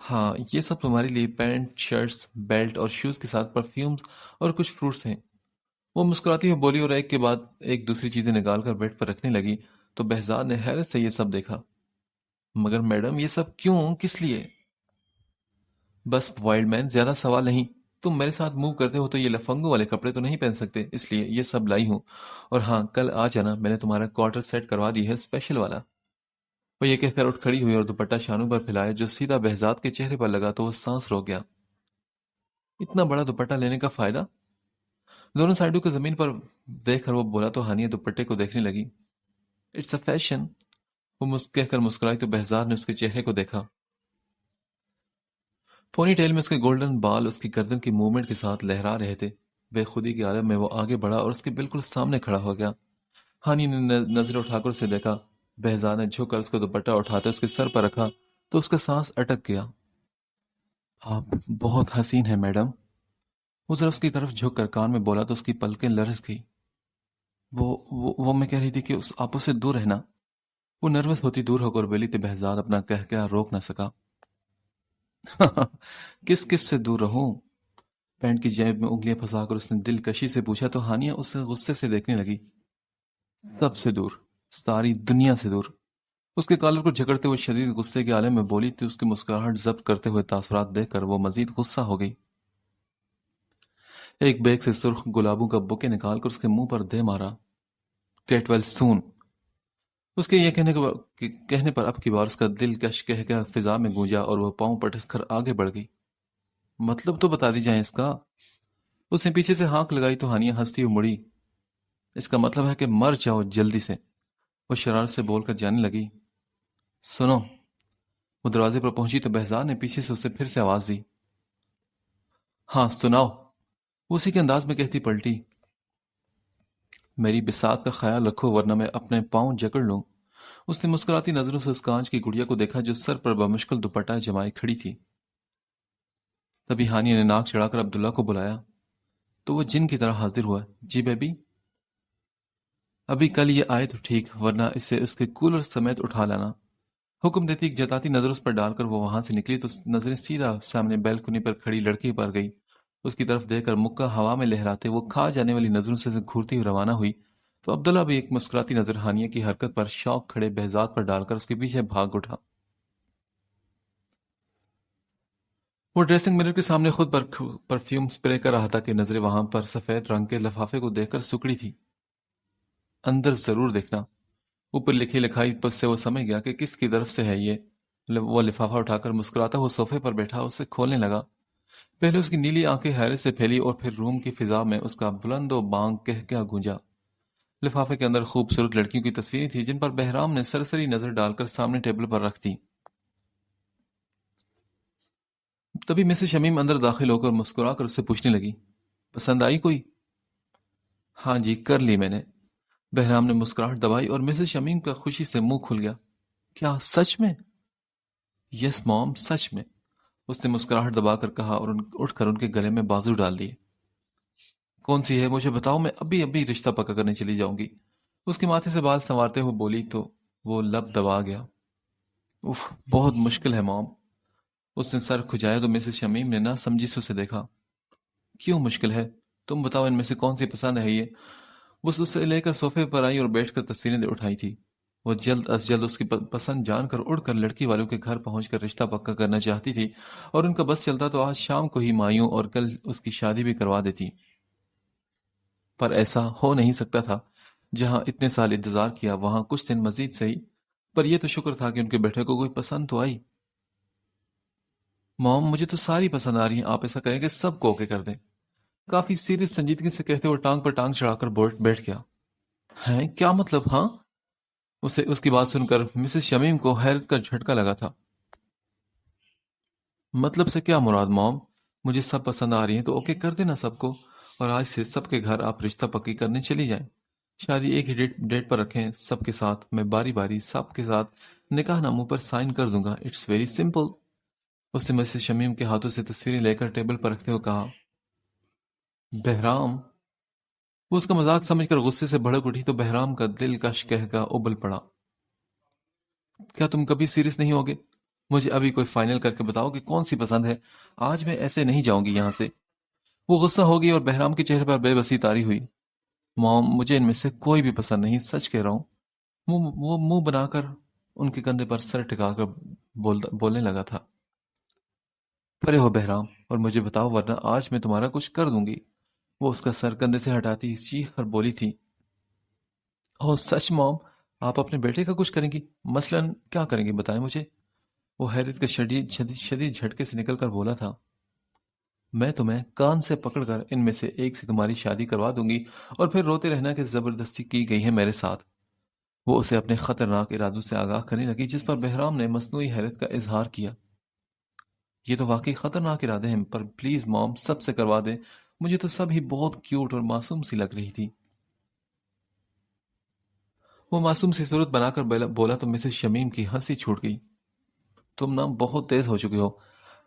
ہاں یہ سب تمہارے لیے پینٹ، شرٹس، بیلٹ اور شوز کے ساتھ پرفیومز اور کچھ فروٹس ہیں. وہ مسکراتی ہوئی بولی اور ایک کے بعد ایک دوسری چیزیں نکال کر بیڈ پر رکھنے لگی تو بہزاد نے حیرت سے یہ سب دیکھا. مگر میڈم یہ سب کیوں، کس لیے؟ بس وائلڈ مین، زیادہ سوال نہیں. تم میرے ساتھ موو کرتے ہو تو یہ لفنگوں والے کپڑے تو نہیں پہن سکتے، اس لیے یہ سب لائی ہوں. اور ہاں کل آ جانا، میں نے تمہارا کوارٹر سیٹ کروا دی ہے اسپیشل والا. وہ یہ کہہ کر اٹھ کھڑی ہوئی اور دوپٹہ شانوں پر پھیلایا جو سیدھا بہزاد کے چہرے پر لگا تو وہ سانس روک گیا. اتنا بڑا دوپٹہ لینے کا فائدہ؟ دونوں سائڈوں کو زمین پر دیکھ کر وہ بولا تو ہانیہ دوپٹے کو دیکھنے لگی. It's a fashion. وہ کہہ کر مسکرائی تو بہزاد نے اس کے چہرے کو دیکھا. پونی ٹیل میں اس کے گولڈن بال اس کی گردن کی موومنٹ کے ساتھ لہرا رہے تھے۔ بے خودی کے عالم میں وہ آگے بڑھا اور اس کے بالکل سامنے کھڑا ہو گیا۔ ہانی نے نظر اٹھا کر اسے دیکھا۔ بہزاد نے جھک کر اس کو دوپٹہ اٹھاتے اس کے سر پر رکھا تو اس کا سانس اٹک گیا۔ آپ بہت حسین ہیں میڈم، وہ ذرا اس کی طرف جھک کر کان میں بولا تو اس کی پلکیں لرز گئی۔ وہ میں کہہ رہی تھی کہ آپ اسے دور رہنا۔ وہ نروس ہوتی دور ہو کر بولی تو بہزاد اپنا کہہ روک نہ سکا۔ کس سے دور رہوں؟ پینٹ کی جیب میں انگلیاں پھنسا کر اس نے دلکشی سے پوچھا تو ہانیہ اسے غصے سے دیکھنے لگی۔ سب سے دور، ساری دنیا سے دور۔ اس کے کالر کو جھکڑتے ہوئے شدید غصے کے عالم میں بولی تو اس کی مسکراہٹ ضبط کرتے ہوئے تاثرات دیکھ کر وہ مزید غصہ ہو گئی۔ ایک بیگ سے سرخ گلابوں کا بکے نکال کر اس کے منہ پر دے مارا۔ گیٹ ویل سون۔ اس کے یہ کہنے پر اب کی بار اس کا دل کش کہہ فضا میں گونجا اور وہ پاؤں پٹک کر آگے بڑھ گئی۔ مطلب تو بتا دی جائیں اس کا۔ اس نے پیچھے سے ہانک لگائی تو ہانیہ ہنستی ہوئی مڑی۔ اس کا مطلب ہے کہ مر جاؤ جلدی سے، وہ شرارت سے بول کر جانے لگی۔ سنو۔ وہ دروازے پر پہنچی تو بہزاد نے پیچھے سے اسے پھر سے آواز دی۔ ہاں سناؤ، وہ اسی کے انداز میں کہتی پلٹی۔ میری بساط کا خیال رکھو ورنہ میں اپنے پاؤں جکڑ لوں۔ اس نے مسکراتی نظروں سے اس کانچ کی گڑیا کو دیکھا جو سر پر بمشکل دوپٹہ جمائے کھڑی تھی۔ تبھی ہانیہ نے ناک چڑھا کر عبداللہ کو بلایا تو وہ جن کی طرح حاضر ہوا۔ جی بیبی؟ ابھی کل یہ آئے تو ٹھیک ورنہ اسے اس کے کولر سمیت اٹھا لانا۔ حکم دیتی ایک جتاتی نظر اس پر ڈال کر وہ وہاں سے نکلی تو نظریں سیدھا سامنے بیلکنی پر کھڑی لڑکی پر گئی۔ اس کی طرف دیکھ کر مکہ ہوا میں لہراتے وہ کھا جانے والی نظروں سے گھورتی ہوئی روانہ ہوئی تو عبداللہ بھی ایک مسکراتی نظر ہانیہ کی حرکت پر شوق کھڑے بہزاد پر ڈال کر اس کے پیچھے بھاگ اٹھا۔ وہ ڈریسنگ مرر کے سامنے خود پرفیوم سپرے کر رہا تھا کہ نظریں وہاں پر سفید رنگ کے لفافے کو دیکھ کر سکڑی تھی۔ اندر ضرور دیکھنا۔ اوپر لکھی لکھائی پر سے وہ سمجھ گیا کہ کس کی طرف سے ہے یہ۔ وہ لفافہ اٹھا کر مسکراتا وہ صوفے پر بیٹھا اسے کھولنے لگا۔ پہلے اس کی نیلی آنکھیں حیرت سے پھیلی اور پھر روم کی فضا میں اس کا بلند و بانگ کہہ گونجا۔ لفافے کے اندر خوبصورت لڑکیوں کی تصویریں تھیں جن پر بہرام نے سرسری نظر ڈال کر سامنے ٹیبل پر رکھ دی۔ تبھی مسز شمیم اندر داخل ہو کر مسکرا کر اسے پوچھنے لگی، پسند آئی کوئی؟ ہاں جی کر لی میں نے۔ بہرام نے مسکراہٹ دبائی اور مسز شمیم کا خوشی سے منہ کھل گیا۔ کیا سچ میں؟ یس موم سچ میں، اس نے مسکراہٹ دبا کر کہا اور اٹھ کر ان کے گلے میں بازو ڈال دیے۔ کون سی ہے مجھے بتاؤ، میں ابھی رشتہ پکا کرنے چلی جاؤں گی۔ اس کے ماتھے سے بال سنوارتے ہوئے بولی تو وہ لب دبا گیا۔ اف بہت مشکل ہے موم۔ اس نے سر کھجایا تو مسز شمیم نے نہ سمجھی سے اسے دیکھا۔ کیوں مشکل ہے؟ تم بتاؤ ان میں سے کون سی پسند ہے یہ؟ وہ اسے لے کر صوفے پر آئی اور بیٹھ کر تصویریں اٹھائی تھی۔ وہ جلد از جلد اس کی پسند جان کر اڑ کر لڑکی والوں کے گھر پہنچ کر رشتہ پکا کرنا چاہتی تھی اور ان کا بس چلتا تو آج شام کو ہی مایوں اور کل اس کی شادی بھی کروا دیتی۔ پر ایسا ہو نہیں سکتا تھا۔ جہاں اتنے سال انتظار کیا وہاں کچھ دن مزید صحیح، پر یہ تو شکر تھا کہ ان کے بیٹے کو کوئی پسند تو آئی۔ موم مجھے تو ساری پسند آ رہی ہیں، آپ ایسا کریں کہ سب کو اوکے کر دیں، کافی سیریس سنجیدگی سے کہتے ہوئے ٹانگ پر ٹانگ چڑھا کر بیٹھ گیا۔ ہیں کیا مطلب؟ ہاں؟ اسے اس کی بات سن کر مسز شمیم کو حیرت کا جھٹکا لگا تھا۔ مطلب سے کیا مراد موم؟ مجھے سب پسند آ رہی ہیں تو اوکے کر دینا سب کو، اور آج سے سب کے گھر آپ رشتہ پکی کرنے چلی جائیں۔ شادی ایک ہی ڈیٹ پر رکھیں سب کے ساتھ، میں باری باری سب کے ساتھ نکاح ناموں پر سائن کر دوں گا۔ It's very simple. اس نے مسز شمیم کے ہاتھوں سے تصویریں لے کر ٹیبل پر رکھتے ہوئے کہا۔ بہرام، وہ اس کا مذاق سمجھ کر غصے سے بھڑک اٹھی تو بہرام کا دل کش کہہ ابل پڑا۔ کیا تم کبھی سیریس نہیں ہوگے؟ مجھے ابھی کوئی فائنل کر کے بتاؤ کہ کون سی پسند ہے، آج میں ایسے نہیں جاؤں گی یہاں سے۔ وہ غصہ ہو گئی اور بہرام کے چہرے پر بے بسی طاری ہوئی۔ موم مجھے ان میں سے کوئی بھی پسند نہیں، سچ کہہ رہا ہوں۔ وہ منہ بنا کر ان کے کندھے پر سر ٹکا کر بولنے لگا تھا۔ پرے ہو بہرام اور مجھے بتاؤ ورنہ آج میں تمہارا کچھ کر دوں گی۔ وہ اس کا سر کندھے سے ہٹاتی چیخ کر بولی تھی۔ اوہ سچ موم، آپ اپنے بیٹے کا کچھ کریں گی؟ مثلاً کیا کریں گی بتائیں مجھے؟ وہ حیرت کے شدید جھٹکے سے نکل کر بولا تھا۔ میں تمہیں کان سے پکڑ کر ان میں سے ایک سے تمہاری شادی کروا دوں گی اور پھر روتے رہنا کہ زبردستی کی گئی ہے میرے ساتھ۔ وہ اسے اپنے خطرناک ارادوں سے آگاہ کرنے لگی جس پر بہرام نے مصنوعی حیرت کا اظہار کیا۔ یہ تو واقعی خطرناک ارادے ہیں، پر پلیز موم سب سے کروا دیں، مجھے تو سب ہی بہت کیوٹ اور معصوم سی لگ رہی تھی۔ وہ معصوم سی صورت بنا کر بولا تو مسز شمیم کی ہنسی چھوٹ گئی۔ تم نا بہت تیز ہو چکے ہو،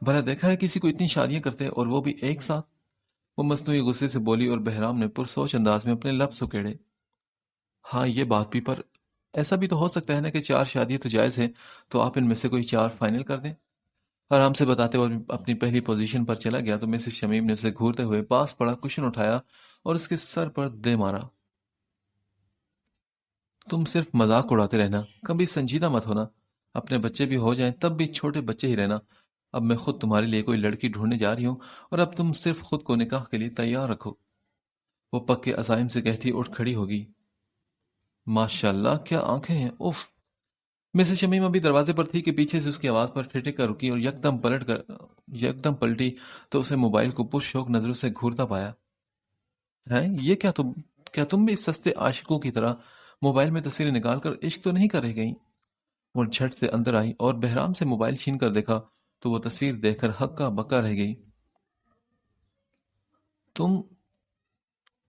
بھلا دیکھا ہے کسی کو اتنی شادیاں کرتے اور وہ بھی ایک ساتھ؟ وہ مصنوعی غصے سے بولی اور بہرام نے پرسوچ انداز میں اپنے لب سکیڑے۔ ہاں یہ بات بھی، پر ایسا بھی تو ہو سکتا ہے نا کہ 4 شادیاں تو جائز ہیں، تو آپ ان میں سے کوئی 4 فائنل کر دیں۔ آرام سے بتاتے ہوئے اپنی پہلی پوزیشن پر چلا گیا تو مسز شمیم نے اسے گھورتے ہوئے پاس پڑا کشن اٹھایا اور اس کے سر پر دے مارا۔ تم صرف مذاق اڑاتے رہنا، کبھی سنجیدہ مت ہونا، اپنے بچے بھی ہو جائیں تب بھی چھوٹے بچے ہی رہنا۔ اب میں خود تمہارے لیے کوئی لڑکی ڈھونڈنے جا رہی ہوں اور اب تم صرف خود کو نکاح کے لیے تیار رکھو۔ وہ پکے عزائم سے کہتی اٹھ کھڑی ہوگی۔ ماشاءاللہ کیا آنکھیں ہیں، اف۔ مسز شمیم ابھی دروازے پر تھی کہ پیچھے سے اس کی آواز پر ٹھٹک کر رکی اور یکدم پلٹی تو اسے موبائل کو پرشوق نظروں سے گھورتا پایا۔ ہیں یہ کیا تم بھی اس سستے عاشقوں کی طرح موبائل میں تصویریں نکال کر عشق تو نہیں کر رہ گئی؟ وہ جھٹ سے اندر آئی اور بہرام سے موبائل چھین کر دیکھا تو وہ تصویر دیکھ کر ہکا بکا رہ گئی۔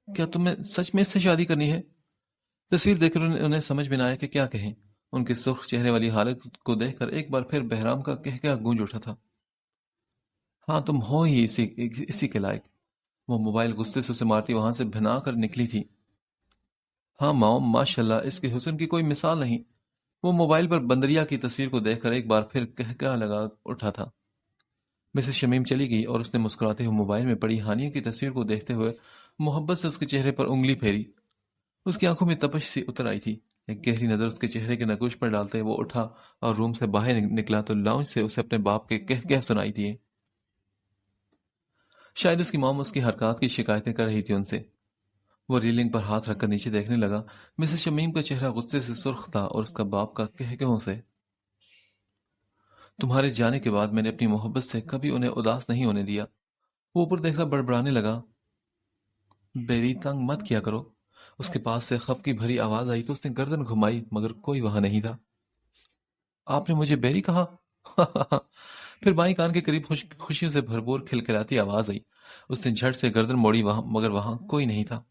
کیا تمہیں سچ میں اس سے شادی کرنی ہے؟ تصویر دیکھ کر انہیں سمجھ میں نہ آیا کہ کیا کہیں۔ ان کے سرخ چہرے والی حالت کو دیکھ کر ایک بار پھر بہرام کا کہکہا گونج اٹھا تھا۔ ہاں تم ہو ہی اسی کے لائق۔ وہ موبائل غصے سے اسے مارتی وہاں سے بھنا کر نکلی تھی۔ ہاں ماؤں ماشاءاللہ اس کے حسن کی کوئی مثال نہیں۔ وہ موبائل پر بندریا کی تصویر کو دیکھ کر ایک بار پھر کہکہا لگا اٹھا تھا۔ مسز شمیم چلی گئی اور اس نے مسکراتے ہوئے موبائل میں پڑی ہانیہ کی تصویر کو دیکھتے ہوئے محبت سے اس کے چہرے پر انگلی پھیری۔ اس کی آنکھوں میں تپش سی اتر آئی تھی۔ ایک گہری نظر اس کے چہرے کے نگوش پر ڈالتے وہ اٹھا اور روم سے باہر نکلا تو لاؤنج سے اسے اپنے باپ کے کہہ سنائی دیے۔ شاید اس کی موم اس کی حرکات کی شکایتیں کر رہی تھی ان سے۔ وہ ریلنگ پر ہاتھ رکھ کر نیچے دیکھنے لگا۔ مسز شمیم کا چہرہ غصے سے سرخ تھا اور اس کا باپ کا کہکہوں سے۔ تمہارے جانے کے بعد میں نے اپنی محبت سے کبھی انہیں اداس نہیں ہونے دیا۔ وہ اوپر دیکھتا بڑبڑانے لگا۔ بیری تنگ مت کیا کرو۔ اس کے پاس سے خف کی بھری آواز آئی تو اس نے گردن گھمائی مگر کوئی وہاں نہیں تھا۔ آپ نے مجھے بیری کہا؟ پھر بائیں کان کے قریب خوشیوں سے بھرپور کھلکھلاتی آواز آئی۔ اس نے جھٹ سے گردن موڑی مگر وہاں کوئی نہیں تھا۔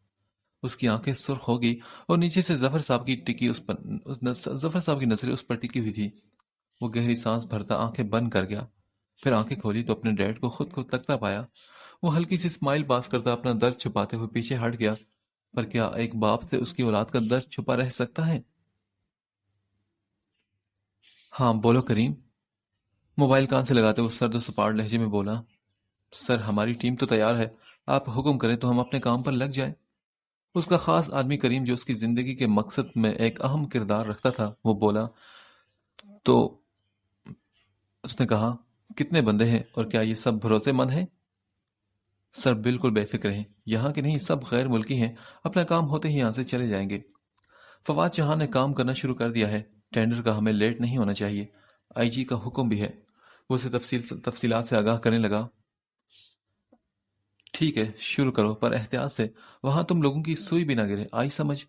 اس کی آنکھیں سرخ ہو گئی اور نیچے سے ظفر صاحب کی نظریں اس پر ٹکی ہوئی تھی۔ وہ گہری سانس بھرتا آنکھیں بند کر گیا، پھر آنکھیں کھولی تو اپنے ڈیڈ کو خود کو تکتا پایا۔ وہ ہلکی سی اسمائل پاس کرتا اپنا درد چھپاتے ہوئے پیچھے ہٹ گیا۔ پر کیا ایک باپ سے اس کی اولاد کا درد چھپا رہ سکتا ہے؟ ہاں بولو کریم۔ موبائل کان سے لگاتے وہ سرد و سپاٹ لہجے میں بولا۔ سر ہماری ٹیم تو تیار ہے، آپ حکم کریں تو ہم اپنے کام پر لگ جائیں۔ اس کا خاص آدمی کریم جو اس کی زندگی کے مقصد میں ایک اہم کردار رکھتا تھا وہ بولا تو اس نے کہا کتنے بندے ہیں اور کیا یہ سب بھروسے مند ہیں؟ سر بالکل بے فکر ہیں، یہاں کے نہیں سب غیر ملکی ہیں، اپنا کام ہوتے ہی یہاں سے چلے جائیں گے۔ فواد چوہان نے کام کرنا شروع کر دیا ہے، ٹینڈر کا ہمیں لیٹ نہیں ہونا چاہیے، آئی جی کا حکم بھی ہے۔ وہ اسے تفصیلات سے آگاہ کرنے لگا۔ ٹھیک ہے شروع کرو پر احتیاط سے، وہاں تم لوگوں کی سوئی بھی نہ گرے، آئی سمجھ؟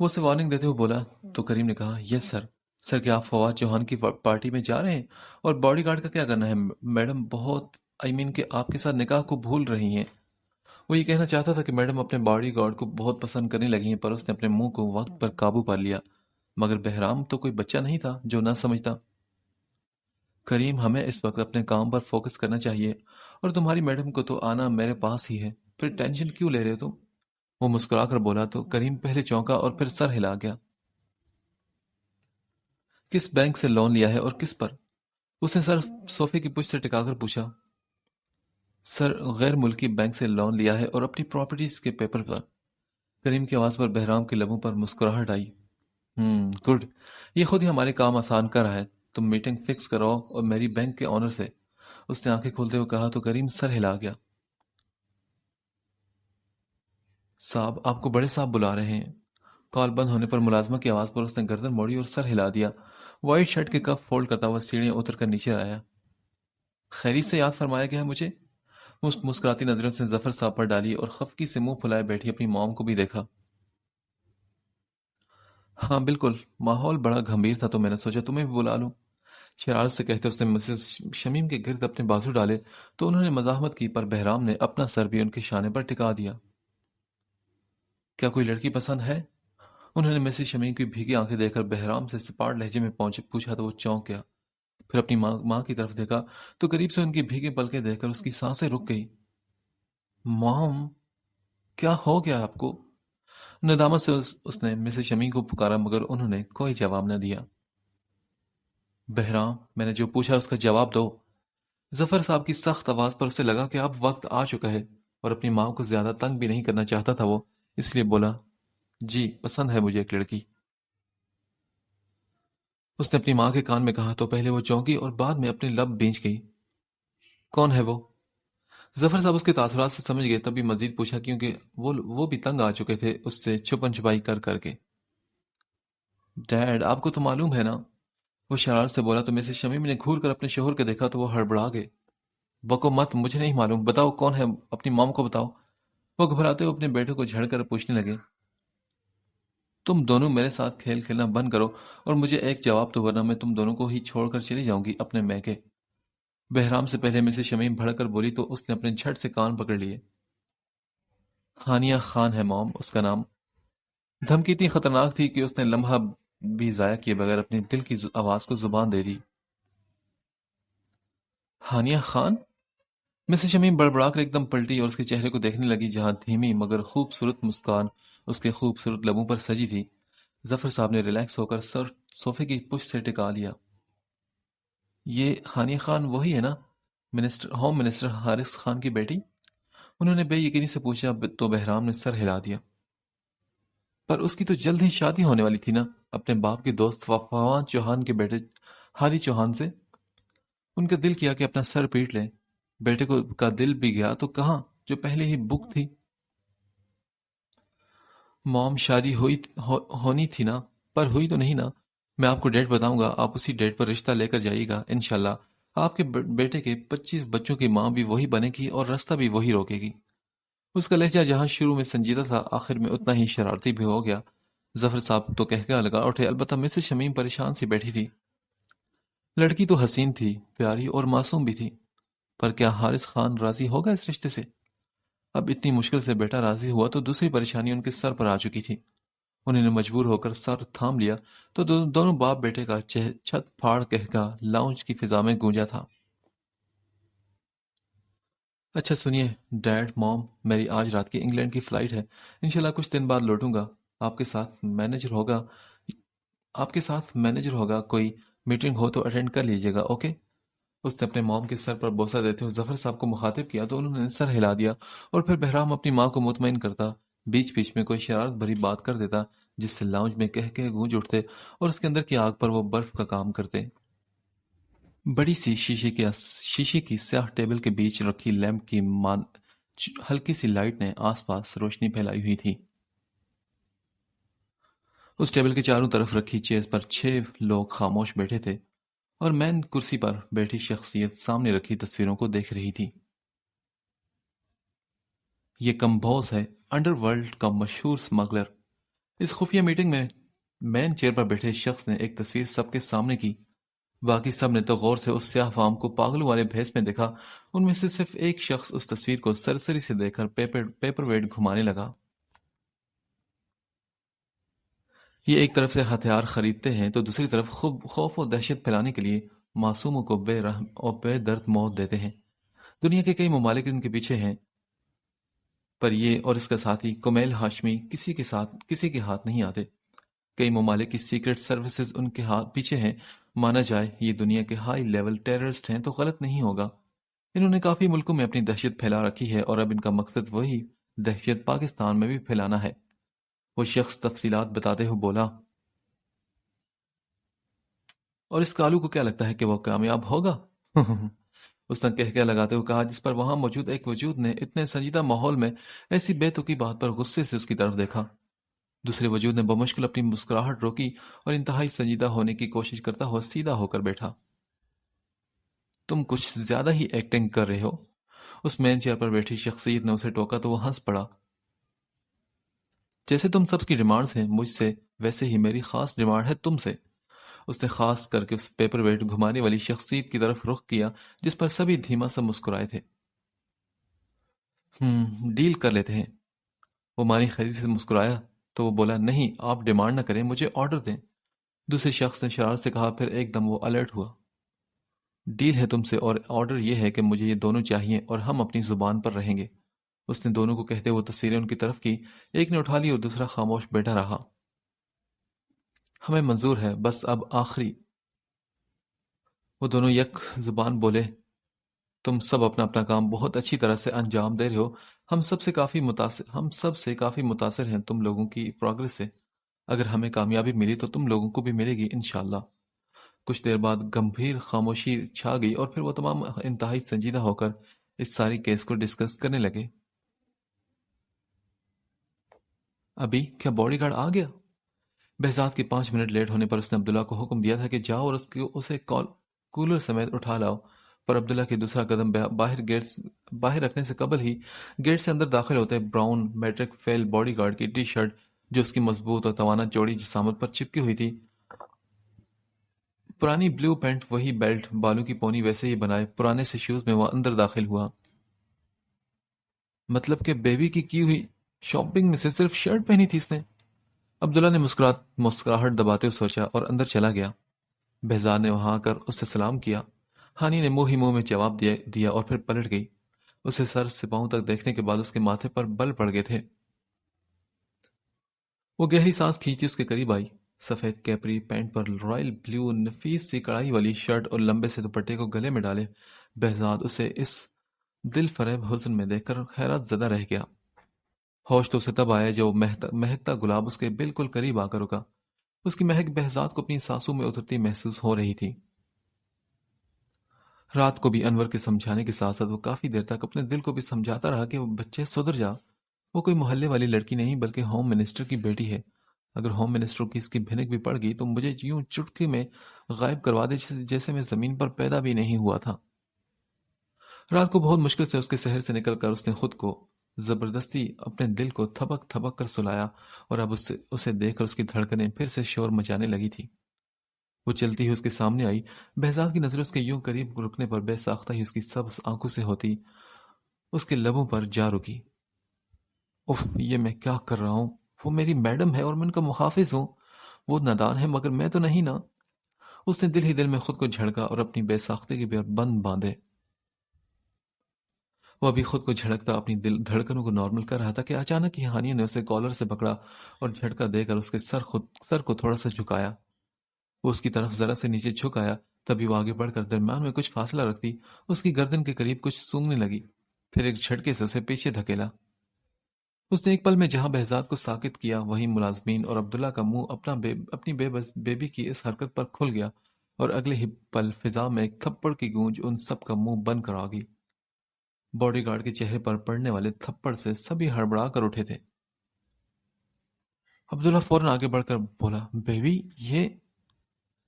وہ اسے وارننگ دیتے ہوئے بولا تو کریم نے کہا یس سر۔ سر کیا آپ فواد چوہان کی پارٹی میں جا رہے ہیں؟ اور باڈی گارڈ کا کیا کرنا ہے؟ میڈم بہت کہ آپ کے ساتھ نکاح کو بھول رہی ہیں۔ وہ یہ کہنا چاہتا تھا کہ میڈم اپنے باڈی گارڈ کو بہت پسند کرنے لگی ہیں، پر اس نے اپنے منہ کو وقت پر قابو پا لیا۔ مگر بہرام تو کوئی بچہ نہیں تھا جو نہ سمجھتا۔ کریم ہمیں اس وقت اپنے کام پر فوکس کرنا چاہیے، اور تمہاری میڈم کو تو آنا میرے پاس ہی ہے، پھر ٹینشن کیوں لے رہے ہو تم؟ وہ مسکرا کر بولا تو کریم پہلے چونکا اور پھر سر ہلا گیا۔ کس بینک سے لون لیا ہے اور کس پر؟ اس نے سر صوفے کی پشت سے ٹکا کر پوچھا۔ سر غیر ملکی بینک سے لون لیا ہے اور اپنی پراپرٹیز کے پیپر پر۔ کریم کی آواز پر بہرام کے لبوں پر مسکراہٹ آئی۔ گڈ، یہ خود ہی ہمارے کام آسان کر رہا ہے۔ تم میٹنگ فکس کرو اور میری بینک کے آنر سے۔ اس نے آنکھیں کھولتے ہوئے کہا تو کریم سر ہلا گیا۔ صاحب آپ کو بڑے صاحب بلا رہے ہیں۔ کال بند ہونے پر ملازمہ کی آواز پر اس نے گردن موڑی اور سر ہلا دیا۔ وائٹ شرٹ کے کف فولڈ کرتا ہوا سیڑھیاں اتر کر نیچے آیا۔ خیریت سے یاد فرمایا گیا ہے مجھے؟ مسکراتی نظروں سے ظفر صاحب پر ڈالی اور خفگی سے منہ پھلائے بیٹھی اپنی موم کو بھی دیکھا۔ ہاں بالکل، ماحول بڑا گھمبیر تھا تو میں نے سوچا تمہیں بھی بلا لوں۔ شرارت سے کہتے اس نے مسز شمیم کے گرد اپنے بازو ڈالے تو انہوں نے مزاحمت کی، پر بہرام نے اپنا سر بھی ان کے شانے پر ٹکا دیا۔ کیا کوئی لڑکی پسند ہے؟ انہوں نے مسز شمیم کی بھیگی آنکھیں دیکھ کر بہرام سے سپاٹ لہجے میں پوچھا تو وہ چونک گیا۔ پھر اپنی ماں کی طرف دیکھا تو قریب سے ان کی بھیگی پلکیں دیکھ کر اس کی سانسیں رک گئی۔ مام، کیا ہو گیا آپ کو؟ ندامت سے اس نے مسز شمیم کو پکارا، مگر انہوں نے کوئی جواب نہ دیا۔ بہرام، میں نے جو پوچھا اس کا جواب دو۔ ظفر صاحب کی سخت آواز پر اسے لگا کہ اب وقت آ چکا ہے، اور اپنی ماں کو زیادہ تنگ بھی نہیں کرنا چاہتا تھا وہ، اس لیے بولا، جی پسند ہے مجھے ایک لڑکی۔ اس نے اپنی ماں کے کان میں کہا تو پہلے وہ چونکی اور بعد میں اپنے لب بھینچ گئی۔ کون ہے وہ؟ ظفر صاحب اس کے تاثرات سے سمجھ گئے، تبھی مزید پوچھا کیونکہ وہ بھی تنگ آ چکے تھے اس سے چھپن چھپائی کر کر کے۔ ڈیڈ، آپ کو تو معلوم ہے نا؟ وہ شرارت سے بولا تو مسز شمیم نے گھور کر اپنے شوہر کو دیکھا تو وہ ہڑبڑا گئے۔ بکو مت، مجھے نہیں معلوم، بتاؤ کون ہے، اپنی مام کو بتاؤ۔ وہ گھبراتے ہوئے اپنے بیٹے کو جھڑ کر پوچھنے لگے۔ تم دونوں میرے ساتھ کھیل کھیلنا بند کرو اور مجھے ایک جواب دو، ورنہ میں تم دونوں کو ہی چھوڑ کر چلی جاؤں گی اپنے میکے۔ بہرام سے پہلے مسز شمیم بھڑک کر بولی تو اس نے اپنے جھٹ سے کان پکڑ لیے۔ ہانیہ خان ہے مام اس کا نام۔ دھمکی اتنی خطرناک تھی کہ اس نے لمحہ بھی ضائع کیے بغیر اپنی دل کی آواز کو زبان دے دی۔ ہانیہ خان؟ مسز شمیم بڑبڑا کر ایک دم پلٹی اور اس کے چہرے کو دیکھنے لگی، جہاں دھیمی مگر خوبصورت مسکان اس کے خوبصورت لبوں پر سجی تھی۔ ظفر صاحب نے ریلیکس ہو کر سر صوفے کی پشت سے ٹکا لیا۔ یہ ہانیہ خان وہی ہے نا، ہوم منسٹر حارث خان کی بیٹی؟ انہوں نے بے یقینی سے پوچھا تو بہرام نے سر ہلا دیا۔ پر اس کی تو جلد ہی شادی ہونے والی تھی نا، اپنے باپ کے دوست فواد چوہان کے بیٹے ہادی چوہان سے۔ ان کا دل کیا کہ اپنا سر پیٹ لے، بیٹے کا دل بھی گیا تو کہاں، جو پہلے ہی بک تھی۔ موم، شادی ہونی تھی نا، پر ہوئی تو نہیں نا۔ میں آپ کو ڈیٹ بتاؤں گا، آپ اسی ڈیٹ پر رشتہ لے کر جائیے گا انشاءاللہ۔ آپ کے بیٹے کے 25 بچوں کی ماں بھی وہی بنے گی اور رستہ بھی وہی روکے گی۔ اس کا لہجہ جہاں شروع میں سنجیدہ تھا، آخر میں اتنا ہی شرارتی بھی ہو گیا۔ ظفر صاحب تو کہہ لگا اٹھے، البتہ مسز شمیم پریشان سی بیٹھی تھی۔ لڑکی تو حسین تھی، پیاری اور معصوم بھی تھی، پر کیا حارث خان راضی ہوگا اس رشتے سے؟ اب اتنی مشکل سے بیٹا راضی ہوا تو دوسری پریشانی ان کے سر پر آ چکی تھی۔ انہوں نے مجبور ہو کر سر تھام لیا تو دونوں باپ بیٹے کا چھت پھاڑ کہکا لاؤنج کی فضا میں گونجا تھا۔ اچھا سنیے ڈیڈ، موم، میری آج رات کی انگلینڈ کی فلائٹ ہے، انشاءاللہ کچھ دن بعد لوٹوں گا۔ آپ کے ساتھ مینیجر ہوگا، کوئی میٹنگ ہو تو اٹینڈ کر لیجیے گا، اوکے؟ اس نے اپنے موم کے سر پر بوسہ دیتے ہوئے ظفر صاحب کو مخاطب کیا تو انہوں نے سر ہلا دیا، اور پھر بہرام اپنی ماں کو مطمئن کرتا بیچ بیچ میں کوئی شرارت بھری بات کر دیتا جس سے لاؤنج میں کہہ گونج اٹھتے اور اس کے اندر کی آگ پر وہ برف کا کام کرتے۔ بڑی سی شیشے کی سیاہ ٹیبل کے بیچ رکھی لیمپ کی ہلکی سی لائٹ نے آس پاس روشنی پھیلائی ہوئی تھی۔ اس ٹیبل کے چاروں طرف رکھی چیز پر 6 لوگ خاموش بیٹھے تھے، اور مین کرسی پر بیٹھی شخصیت سامنے رکھی تصویروں کو دیکھ رہی تھی۔ یہ کمبوز ہے، انڈر ورلڈ کا مشہور سمگلر۔ اس خفیہ میٹنگ میں مین چیئر پر بیٹھے شخص نے ایک تصویر سب کے سامنے کی۔ باقی سب نے تو غور سے اس سیاہ فام کو پاگلوں والے بھیس میں دیکھا۔ ان میں سے صرف ایک شخص اس تصویر کو سرسری سے دیکھ کر پیپر ویٹ گھمانے لگا۔ یہ ایک طرف سے ہتھیار خریدتے ہیں تو دوسری طرف خوف و دہشت پھیلانے کے لیے معصوموں کو بے رحم اور بے درد موت دیتے ہیں۔ دنیا کے کئی ممالک ان کے پیچھے ہیں، پر یہ اور اس کا ساتھی کمیل ہاشمی کسی کے ہاتھ نہیں آتے۔ کئی ممالک کی سیکرٹ سروسز ان کے ہاتھ پیچھے ہیں۔ مانا جائے یہ دنیا کے ہائی لیول ٹیررسٹ ہیں تو غلط نہیں ہوگا۔ انہوں نے کافی ملکوں میں اپنی دہشت پھیلا رکھی ہے، اور اب ان کا مقصد وہی دہشت پاکستان میں بھی پھیلانا ہے۔ وہ شخص تفصیلات بتاتے ہوئے بولا، اور اس کالو کو کیا لگتا ہے کہ وہ کامیاب ہوگا؟ اس نے کہہ لگاتے ہوئے کہا، جس پر وہاں موجود ایک وجود نے اتنے سنجیدہ ماحول میں ایسی بے تکی بات پر غصے سے اس کی طرف دیکھا۔ دوسرے وجود نے بمشکل اپنی مسکراہٹ روکی اور انتہائی سنجیدہ ہونے کی کوشش کرتا ہوا سیدھا ہو کر بیٹھا۔ تم کچھ زیادہ ہی ایکٹنگ کر رہے ہو، اس مین چیئر پر بیٹھی شخصیت نے اسے ٹوکا تو وہ ہنس پڑا۔ جیسے تم سب کی ڈیمانڈز ہیں مجھ سے، ویسے ہی میری خاص ڈیمانڈ ہے تم سے، اس نے خاص کر کے اس پیپر ویٹ گھمانے والی شخصیت کی طرف رخ کیا جس پر سبھی دھیما سا مسکرائے تھے۔ ڈیل کر لیتے ہیں۔ وہ مانی خیزی سے مسکرایا تو وہ بولا، نہیں، آپ ڈیمانڈ نہ کریں، مجھے آرڈر دیں۔ دوسرے شخص نے شرارت سے کہا، پھر ایک دم وہ الرٹ ہوا۔ ڈیل ہے تم سے، اور آرڈر یہ ہے کہ مجھے یہ دونوں چاہیے اور ہم اپنی زبان پر رہیں گے۔ اس نے دونوں کو کہتے وہ تصویریں ان کی طرف کی، ایک نے اٹھا لی اور دوسرا خاموش بیٹھا رہا۔ ہمیں منظور ہے، بس اب آخری۔ وہ دونوں یک زبان بولے، تم سب اپنا اپنا کام بہت اچھی طرح سے انجام دے رہے ہو۔ ہم سب سے کافی متاثر ہیں تم لوگوں کی پروگرس سے۔ اگر ہمیں کامیابی ملی تو تم لوگوں کو بھی ملے گی انشاءاللہ۔ کچھ دیر بعد گمبھیر خاموشی چھا گئی اور پھر وہ تمام انتہائی سنجیدہ ہو کر اس ساری کیس کو ڈسکس کرنے لگے۔ ابھی کیا باڈی گارڈ آ گیا؟ بہزاد کے 5 منٹ لیٹ ہونے پر اس نے عبداللہ کو حکم دیا تھا کہ جاؤ اور اسے کولر سمیت اٹھا لاؤ، پر عبداللہ کے دوسرا قدم باہر رکھنے سے قبل ہی گیٹ سے اندر داخل ہوتے براؤن میٹرک فیل باڈی گارڈ کی ٹی شرٹ جو اس کی مضبوط اور توانا چوڑی جسامت پر چپکی ہوئی تھی، پرانی بلیو پینٹ، وہی بیلٹ، بالوں کی پونی ویسے ہی بنائے پرانے سے شوز میں وہ اندر داخل ہوا۔ مطلب کہ بیبی کی ہوئی شاپنگ میں سے صرف شرٹ پہنی تھی اس نے؟ عبداللہ نے مسکراہٹ دباتے ہوئے سوچا اور اندر چلا گیا۔ بہزاد نے وہاں آ کر اس سے سلام کیا۔ ہانی نے منہ ہی منہ میں جواب دیا اور پھر پلٹ گئی۔ اسے سر سے پاؤں تک دیکھنے کے بعد اس کے ماتھے پر بل پڑ گئے تھے۔ وہ گہری سانس کھینچتی اس کے قریب آئی۔ سفید کیپری پینٹ پر رائل بلیو نفیس سی کڑائی والی شرٹ اور لمبے سے دوپٹے کو گلے میں ڈالے بہزاد اسے اس دل فریب حسن میں دیکھ کر حیرت زدہ رہ گیا۔ ہوش تو اسے تب آیا جو مہکتا گلاب اس کے بالکل قریب آ کر رکا۔ اس کی مہک بہزاد کو اپنی سانسوں میں اترتی محسوس ہو رہی تھی۔ رات کو بھی انور کے سمجھانے کے ساتھ ساتھ وہ کافی دیر تک اپنے دل کو بھی سمجھاتا رہا کہ وہ بچے سدھر جا۔ وہ کوئی محلے والی لڑکی نہیں بلکہ ہوم منسٹر کی بیٹی ہے۔ اگر ہوم منسٹر کی اس کی بھنک بھی پڑ گئی تو مجھے یوں چٹکی میں غائب کروا دے جیسے میں زمین پر پیدا بھی نہیں ہوا تھا۔ رات کو بہت مشکل سے اس کے شہر سے نکل کر اس نے خود کو زبردستی اپنے دل کو تھبک تھبک کر سلایا اور اب اسے دیکھ کر اس کی دھڑکنیں پھر سے شور مچانے لگی تھی۔ وہ چلتی ہوئی اس کے سامنے آئی۔ بہزاد کی نظر اس کے یوں قریب رکنے پر بے ساختہ ہی اس کی سبز آنکھوں سے ہوتی اس کے لبوں پر جا رکی۔ اف، یہ میں کیا کر رہا ہوں؟ وہ میری میڈم ہے اور میں ان کا محافظ ہوں۔ وہ نادان ہے مگر میں تو نہیں نا۔ اس نے دل ہی دل میں خود کو جھڑکا اور اپنی بے ساختگی پر بند باندھے۔ وہ ابھی خود کو جھڑکتا اپنی دھڑکنوں کو نارمل کر رہا تھا کہ اچانک ہی ہانی نے اسے کالر سے پکڑا اور جھٹکا دے کر اس کے سر کو تھوڑا سا جھکایا۔ وہ اس کی طرف ذرا سے نیچے جھک آیا، تبھی وہ آگے بڑھ کر درمیان میں کچھ فاصلہ رکھتی اس کی گردن کے قریب کچھ سونگنے لگی، پھر ایک جھٹکے سے اسے پیچھے دھکیلا۔ اس نے ایک پل میں جہاں بہزاد کو ساکت کیا وہیں ملازمین اور عبداللہ کا منہ اپنی بیبی کی اس حرکت پر کھل گیا اور اگلے ہی پل فضا میں ایک تھپڑ کی گونج ان سب کا منہ بند کر آ گئی۔ باڈی گارڈ کے چہرے پر پڑنے والے تھپڑ سے سبھی ہڑبڑا کر اٹھے تھے۔ عبداللہ فوراً آگے بڑھ کر بولا، بیبی یہ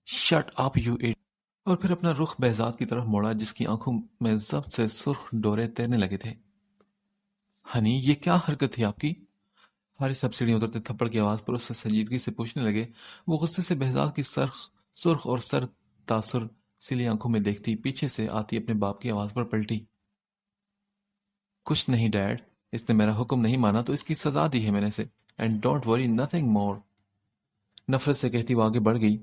شٹ اپ یو ایٹ، اور پھر اپنا رخ بہزاد کی طرف موڑا جس کی آنکھوں میں ضبط سے سرخ ڈورے تیرنے لگے تھے۔ ہنی، یہ کیا حرکت تھی آپ کی؟ حارث سب سیڑھیاں اترتے تھپڑ کی آواز پر اس سے سنجیدگی سے پوچھنے لگے۔ وہ غصے سے بہزاد کی سرخ اور سر تاثر سیلی آنکھوں میں دیکھتی پیچھے سے آتی اپنے باپ کی آواز پر پلٹی۔ کچھ نہیں ڈیڈ، اس نے میرا حکم نہیں مانا تو اس کی سزا دی ہے میں نے اسے، and don't worry nothing more. نفرت سے کہتی وہ آگے بڑھ گئی۔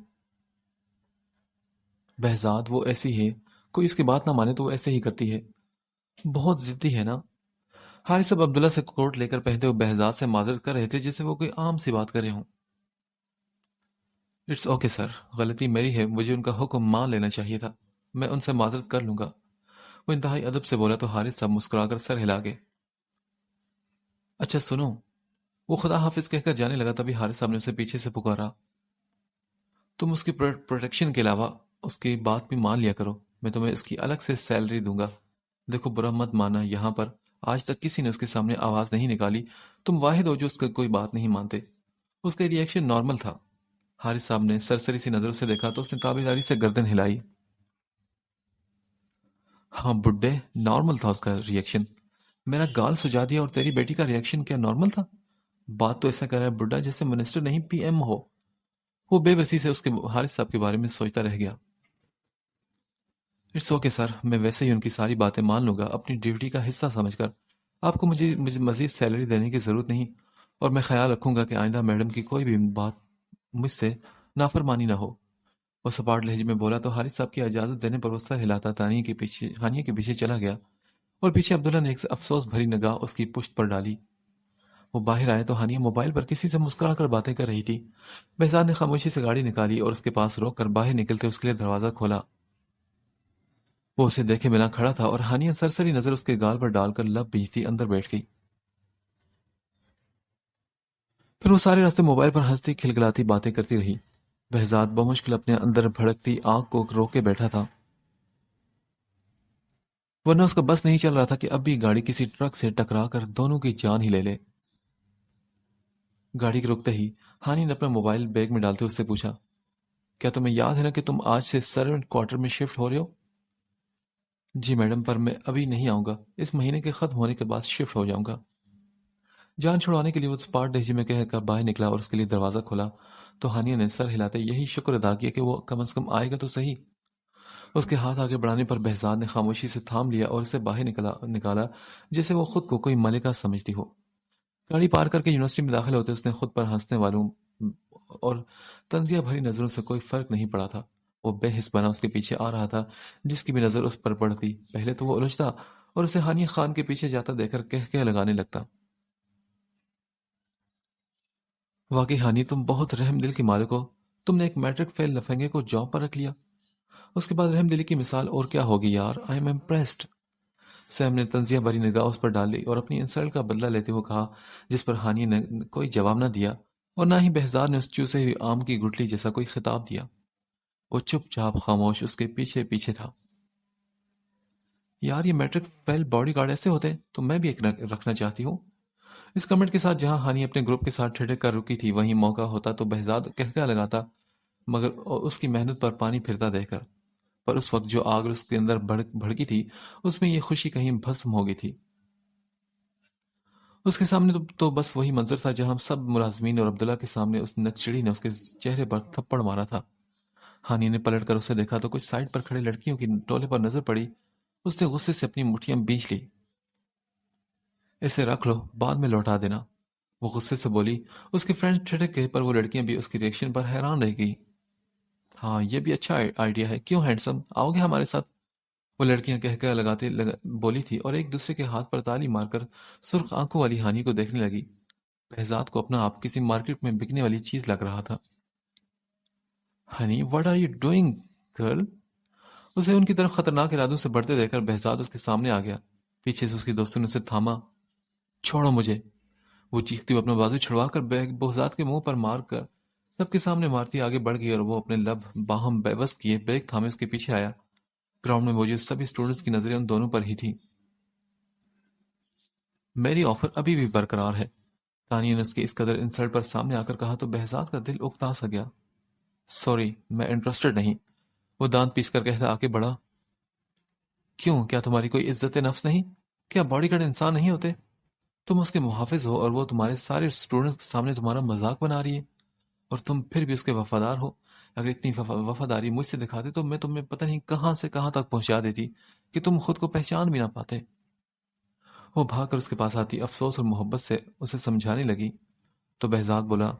بہزاد وہ ایسی ہے، کوئی اس کی بات نہ مانے تو وہ ایسے ہی کرتی ہے، بہت ضدی ہے نا۔ حارث صاحب عبداللہ سے کوٹ لے کر پہنتے ہوئے بہزاد سے معذرت کر رہے تھے جیسے وہ کوئی عام سی بات کر رہے ہوں۔ اٹس اوکے سر، غلطی میری ہے، مجھے ان کا حکم مان لینا چاہیے تھا، میں ان سے معذرت کر لوں گا۔ وہ انتہائی ادب سے بولا تو حارث صاحب مسکرا کر سر ہلا گئے۔ اچھا سنو، وہ خدا حافظ کہہ کر جانے لگا، تبھی حارث صاحب نے اسے پیچھے سے پکارا، تم اس کی پروٹیکشن کے علاوہ اس کی بات بھی مان لیا کرو، میں تمہیں اس کی الگ سے سیلری دوں گا۔ دیکھو برا مت مانا، یہاں پر آج تک کسی نے اس کے سامنے آواز نہیں نکالی، تم واحد ہو جو اس کا کوئی بات نہیں مانتے۔ اس کا ری ایکشن نارمل تھا۔ حارث صاحب نے سرسری سی نظروں سے دیکھا تو اس نے تابعداری سے گردن ہلائی۔ ہاں بڈھے، نارمل تھا اس کا ری ایکشن۔ میرا گال سجا دیا اور تیری بیٹی کا ری ایکشن کیا نارمل تھا؟ بات تو ایسا کر رہا ہے بڈھا جیسے منسٹر نہیں پی ایم ہو۔ وہ بے بسی سے اس کے حارث صاحب کے بارے میں سوچتا رہ گیا۔ اٹس اوکے سر، میں ویسے ہی ان کی ساری باتیں مان لوں گا اپنی ڈیوٹی کا حصہ سمجھ کر۔ آپ کو مجھے مزید سیلری دینے کی ضرورت نہیں، اور میں خیال رکھوں گا کہ آئندہ میڈم کی کوئی بھی بات مجھ سے نافرمانی نہ ہو۔ وہ سپاٹ لہجے میں بولا تو حارث صاحب کی اجازت دینے پر وہ سر ہلاتا ہانیہ کے پیچھے چلا گیا، اور پیچھے عبداللہ نے ایک افسوس بھری نگاہ اس کی پشت پر ڈالی۔ وہ باہر آئے تو ہانیہ موبائل پر کسی سے مسکرا کر باتیں کر رہی تھی۔ بہزاد نے خاموشی سے گاڑی نکالی اور اس کے پاس روک کر باہر نکلتے اس کے لیے دروازہ کھولا۔ وہ اسے دیکھے بنا کھڑا تھا اور ہانیہ سرسری نظر اس کے گال پر ڈال کر لب بھیجتی اندر بیٹھ گئی۔ پھر وہ سارے راستے موبائل پر ہنستی کھلکھلاتی باتیں کرتی رہی۔ بہزاد بمشکل اپنے اندر بھڑکتی آگ کو روک کے بیٹھا تھا، ورنہ اس کا بس نہیں چل رہا تھا کہ اب بھی گاڑی کسی ٹرک سے ٹکرا کر دونوں کی جان ہی لے لے۔ گاڑی کے رکتے ہی ہانی نے اپنا موبائل بیگ میں ڈالتے اس سے پوچھا، کیا تمہیں یاد ہے نا کہ تم آج سے سرونٹ کوارٹر میں شفٹ ہو رہے ہو؟ جی میڈم، پر میں ابھی نہیں آؤں گا، اس مہینے کے ختم ہونے کے بعد شفٹ ہو جاؤں گا۔ جان چھڑوانے کے لیے وہ اسپاٹ لہجے میں کہہ کر باہر نکلا اور اس کے لیے دروازہ کھولا تو ہانیہ نے سر ہلاتے یہی شکر ادا کیا کہ وہ کم از کم آئے گا تو صحیح۔ اس کے ہاتھ آگے بڑھانے پر بہزاد نے خاموشی سے تھام لیا اور اسے باہر نکالا جیسے وہ خود کو کوئی ملکہ سمجھتی ہو۔ گاڑی پار کر کے یونیورسٹی میں داخل ہوتے اس نے خود پر ہنسنے والوں اور تنزیہ بھری نظروں سے کوئی فرق نہیں پڑا تھا۔ وہ بے حس بنا اس کے پیچھے آ رہا تھا، جس کی بھی نظر اس پر پڑتی پہلے تو وہ الجھتا اور اسے ہانیہ خان کے پیچھے جاتا دیکھ کر کہہ لگانے لگتا، واقعی ہانی تم بہت رحم دل کی مالک ہو، تم نے ایک میٹرک فیل لفنگے کو جاب پر رکھ لیا۔ اس کے بعد رحم دلی کی مثال اور کیا ہوگی یار، آئی ایم امپریسڈ۔ سیم نے تنزیہ بھری نگاہ اس پر ڈالی اور اپنی انسلٹ کا بدلہ لیتے ہوئے کہا، جس پر ہانی نے کوئی جواب نہ دیا اور نہ ہی بہزاد نے اس چوسے ہوئی آم کی گٹلی جیسا کوئی خطاب دیا۔ وہ چپ چاپ خاموش اس کے پیچھے پیچھے تھا۔ یار یہ میٹرک فیل باڈی گارڈ ایسے ہوتے تو میں بھی ایک رکھنا چاہتی ہوں۔ اس کمنٹ کے ساتھ جہاں ہانی اپنے گروپ کے ساتھ ٹھٹک کر رکی تھی وہیں موقع ہوتا تو بہزاد کہکا لگاتا، مگر اس کی محنت پر پانی پھرتا دیکھ کر۔ پر اس وقت جو آگ اس کے اندر بھڑکی تھی اس میں یہ خوشی کہیں بھسم ہو گئی تھی۔ اس کے سامنے تو بس وہی منظر تھا جہاں سب ملازمین اور عبداللہ کے سامنے اس نکچڑی نے اس کے چہرے پر تھپڑ مارا تھا۔ ہانی نے پلٹ کر اسے دیکھا تو کچھ سائڈ پر کھڑے لڑکیوں کی ٹولے پر نظر پڑی۔ اس نے غصے سے اپنی مٹھیاں بیچ لی۔ اسے رکھ لو، بعد میں لوٹا دینا، وہ غصے سے بولی۔ اس کے فرینڈ ٹھٹک گئے پر وہ لڑکیاں بھی اس کی ریئیکشن پر حیران رہ گئی۔ ہاں یہ بھی اچھا آئیڈیا ہے، کیوں ہینڈسم، آؤ گے ہمارے ساتھ؟ وہ لڑکیاں کہہ لگاتے بولی تھی اور ایک دوسرے کے ہاتھ پر تالی مار کر سرخ آنکھوں والی ہانی کو دیکھنے لگی۔ بہزاد کو اپنا آپ کسی مارکیٹ میں بکنے والی چیز لگ رہا تھا۔ Honey what are you doing girl? اسے ان کی طرف خطرناک ارادوں سے بڑھتے دیکھ کر بہزاد اس کے سامنے آ گیا۔ پیچھے سے اس کی دوستوں نے اسے تھاما۔ چھوڑو مجھے، وہ چیختی ہوئی اپنا بازو چھڑوا کر بہزاد کے منہ پر مار کر سب کے سامنے مارتی آگے بڑھ گئی اور وہ اپنے لب باہم بے بس کیے بیگ تھامے اس کے پیچھے آیا۔ گراؤنڈ میں موجود سبھی اسٹوڈنٹس کی نظریں ان دونوں پر ہی تھی۔ میری آفر ابھی بھی برقرار ہے، تانیہ نے اس کے اس قدر انسلٹ پر سامنے آ کر کہا تو بہزاد کا دل اکتا سا گیا۔ سوری، میں انٹرسٹڈ نہیں، وہ دانت پیس کر کہتا آگے بڑھا۔ کیوں، کیا تمہاری کوئی عزت نفس نہیں؟ کیا باڈی گارڈ انسان نہیں ہوتے؟ تم اس کے محافظ ہو اور وہ تمہارے سارے اسٹوڈنٹس کے سامنے تمہارا مذاق بنا رہی ہے، اور تم پھر بھی اس کے وفادار ہو۔ اگر اتنی وفاداری مجھ سے دکھاتے تو میں تمہیں پتہ نہیں کہاں سے کہاں تک پہنچا دیتی کہ تم خود کو پہچان بھی نہ پاتے۔ وہ بھاگ کر اس کے پاس آتی افسوس اور محبت سے اسے سمجھانے لگی تو بہزاد بولا،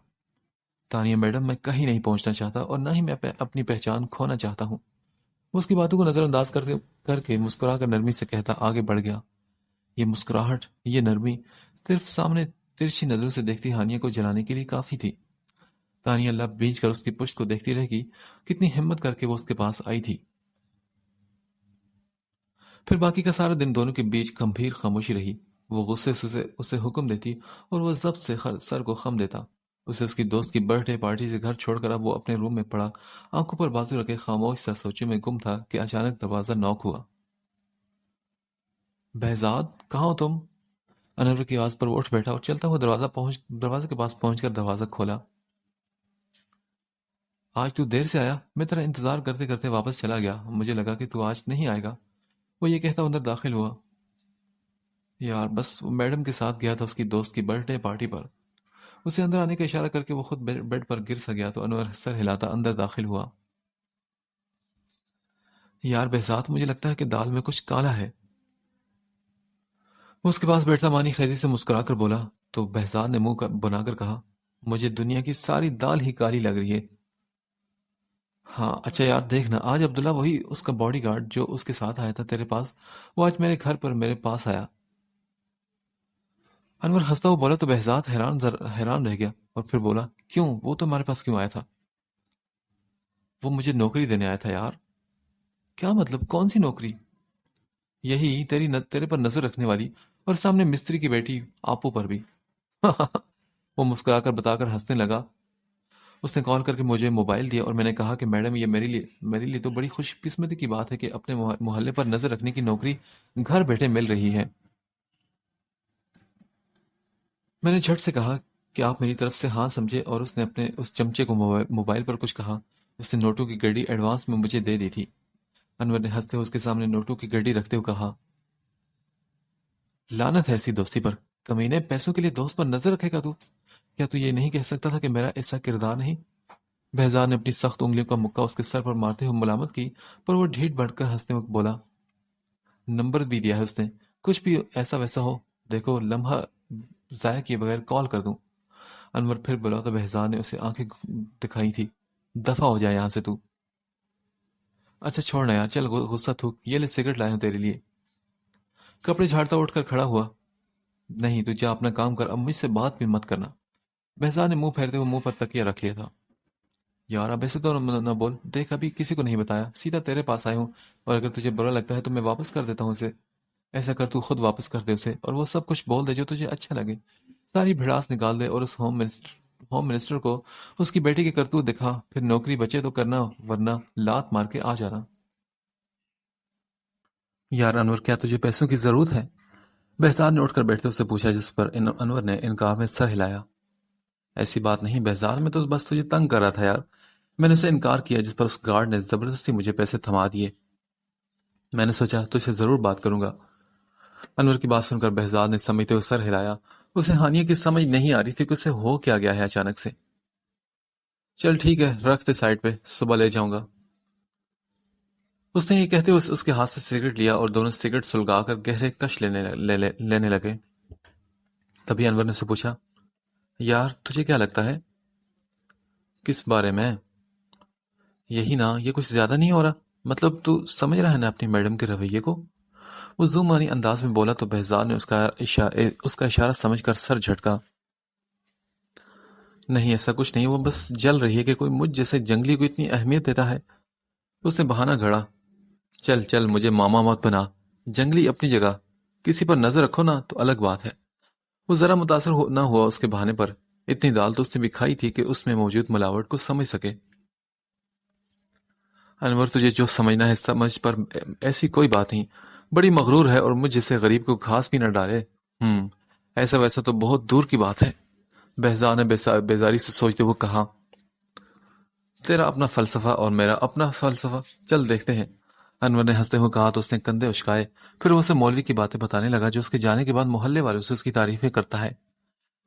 تانیہ میڈم میں کہیں نہیں پہنچنا چاہتا اور نہ ہی میں اپنی پہچان کھونا چاہتا ہوں۔ وہ اس کی باتوں کو نظر انداز کر کے مسکرا کر نرمی سے کہتا آگے بڑھ گیا۔ یہ مسکراہٹ، یہ نرمی صرف سامنے ترچھی نظروں سے دیکھتی ہانیہ کو جلانے کے لیے کافی تھی۔ تانیہ لب بیچ کر اس کی پشت کو دیکھتی رہ گئی، کتنی ہمت کر کے وہ اس کے پاس آئی تھی۔ پھر باقی کا سارا دن دونوں کے بیچ گمبھیر خاموشی رہی۔ وہ غصے سے اسے حکم دیتی اور وہ ضبط سے سر کو خم دیتا۔ اسے اس کی دوست کی برتھ ڈے پارٹی سے گھر چھوڑ کر اب وہ اپنے روم میں پڑا آنکھوں پر بازو رکھے خاموش سا سوچے میں گم تھا کہ اچانک دروازہ نوک ہوا۔ بہزاد، کہاں ہو تم؟ انور کی آواز پر وہ اٹھ بیٹھا اور چلتا ہوا دروازے کے پاس پہنچ کر دروازہ کھولا۔ آج تو دیر سے آیا، میں تیرا انتظار کرتے کرتے واپس چلا گیا، مجھے لگا کہ تو آج نہیں آئے گا، وہ یہ کہتا اندر داخل ہوا۔ یار بس وہ میڈم کے ساتھ گیا تھا اس کی دوست کی برتھ ڈے پارٹی پر، اسے اندر آنے کا اشارہ کر کے وہ خود بیڈ پر گر سا گیا تو انور سر ہلاتا اندر داخل ہوا۔ یار بہزاد، مجھے لگتا ہے کہ دال میں کچھ کالا ہے۔ وہ اس کے پاس بیٹھا مانی خیزی سے مسکرا کر بولا تو بہزاد نے منہ بنا کر کہا، مجھے دنیا کی ساری دال ہی کالی لگ رہی ہے۔ ہاں اچھا یار، دیکھنا آج عبداللہ، وہی اس کا باڈی گارڈ جو اس کے ساتھ آیا تھا تیرے پاس، وہ آج میرے گھر پر میرے پاس آیا۔ انور ہنستا ہوا بولا تو بہزاد حیران رہ گیا اور پھر بولا، کیوں؟ وہ تو ہمارے پاس کیوں آیا تھا؟ وہ مجھے نوکری دینے آیا تھا یار۔ کیا مطلب؟ کون سی نوکری؟ یہی تیرے پر نظر رکھنے والی، اور سامنے مستری کی بیٹی آپو پر بھی۔ وہ مسکرا کر بتا کر ہنسنے لگا۔ اس نے کال کر کے مجھے موبائل دیا اور میں نے کہا کہ میڈم، یہ میرے لیے تو بڑی خوش قسمتی کی بات ہے کہ اپنے محلے پر نظر رکھنے کی نوکری گھر بیٹھے مل رہی ہے۔ میں نے جھٹ سے کہا کہ آپ میری طرف سے ہاں سمجھے، اور اس نے اپنے اس چمچے کو موبائل پر کچھ کہا۔ اس نے نوٹوں کی گڈی ایڈوانس میں مجھے دے دی تھی۔ انور نے ہنستے ہوئے اس کے سامنے نوٹوں کی گڈی رکھتے ہوئے کہا، لعنت ہے ایسی دوستی پر، کمینے، پیسوں کے لیے دوست پر نظر رکھے گا تو؟ کیا تو یہ نہیں کہہ سکتا تھا کہ میرا ایسا کردار نہیں؟ بہزاد نے اپنی سخت انگلیوں کا مکہ اس کے سر پر مارتے ہوئے ملامت کی، پر وہ ڈھیٹ بڑھ کر ہنستے ہوئے بولا، نمبر بھی دیا ہے اس نے، کچھ بھی ایسا ویسا ہو، دیکھو لمحہ ضائع کیے بغیر کال کر دوں۔ انور پھر بولا تو بہزاد نے اسے آنکھیں دکھائی تھی، دفع ہو جائے یہاں سے تو۔ اچھا چھوڑنا یار، چل غصہ تھوک، یہ لے سگریٹ لائے ہوں تیرے لیے۔ کپڑے جھاڑتا اٹھ کر کھڑا ہوا، نہیں تو جا اپنا کام کر، اب مجھ سے بات بھی مت کرنا۔ بہزاد نے منہ پھیرتے ہوئے منہ پر تکیہ رکھ لیا تھا۔ یار اب ایسے تو نہ بول، دیکھ ابھی کسی کو نہیں بتایا، سیدھا تیرے پاس آئے ہوں، اور اگر تجھے برا لگتا ہے تو میں واپس کر دیتا ہوں اسے۔ ایسا کر تو خود واپس کر دے اسے، اور وہ سب کچھ بول دے جو تجھے اچھا لگے، ساری بھڑاس نکال دے، اور اس ہوم منسٹر کو اس کی بیٹی کے کرتوت دکھا، پھر نوکری بچے تو کرنا، ورنہ لات مار کے آ جانا۔ یار انور، کیا تجھے پیسوں کی ضرورت ہے؟ بہزاد نے اٹھ کر بیٹھتے اس سے پوچھا، جس پر انور نے انکار میں سر ہلایا۔ ایسی بات نہیں بہزاد، میں تو بس تجھے تنگ کر رہا تھا یار۔ میں نے اسے انکار کیا، جس پر اس گارڈ نے زبردستی مجھے پیسے تھما دیے۔ میں نے سوچا تجھ سے ضرور بات کروں گا۔ انور کی بات سن کر بہزاد نے سمجھتے ہوئے سر ہلایا۔ اسے ہانیہ کی سمجھ نہیں آ رہی تھی کہ اسے ہو کیا گیا ہے اچانک سے۔ چل ٹھیک ہے، رکھ دے سائڈ پہ، صبح لے جاؤں گا۔ اس نے یہ کہتے ہوئے اس کے ہاتھ سے سگریٹ لیا اور دونوں سگریٹ سلگا کر گہرے کش لینے لگے۔ تبھی انور نے اسے پوچھا، یار تجھے کیا لگتا ہے؟ کس بارے میں؟ یہی نا، یہ کچھ زیادہ نہیں ہو رہا؟ مطلب تو سمجھ رہا ہے نا اپنی میڈم کے رویے کو؟ وہ زومانی انداز میں بولا تو بہزاد نے اس کا اشارہ سمجھ کر سر جھٹکا۔ نہیں ایسا کچھ نہیں، وہ بس جل رہی ہے کہ کوئی مجھ جیسے جنگلی کو اتنی اہمیت دیتا ہے۔ اس نے بہانہ گھڑا، چل مجھے ماما مت بنا، جنگلی اپنی جگہ، کسی پر نظر رکھو نا تو الگ بات ہے۔ وہ ذرا متاثر نہ ہوا اس کے بہانے پر، اتنی دال تو اس نے بھی کھائی تھی کہ اس میں موجود ملاوٹ کو سمجھ سکے۔ انور تجھے جو سمجھنا ہے سمجھ، پر ایسی کوئی بات نہیں، بڑی مغرور ہے اور مجھ جیسے غریب کو گھاس بھی نہ ڈالے۔ ایسا ویسا تو بہت دور کی بات ہے، بہزاد نے بیزاری سے سوچتے ہوئے کہا۔ تیرا اپنا فلسفہ اور میرا اپنا فلسفہ، چل دیکھتے ہیں۔ انور نے ہنستے ہوئے کہا تو اس نے کندھے اچکائے، پھر وہ اسے مولوی کی باتیں بتانے لگا جو اس کے جانے کے بعد محلے والوں سے اس کی تعریفیں کرتا ہے۔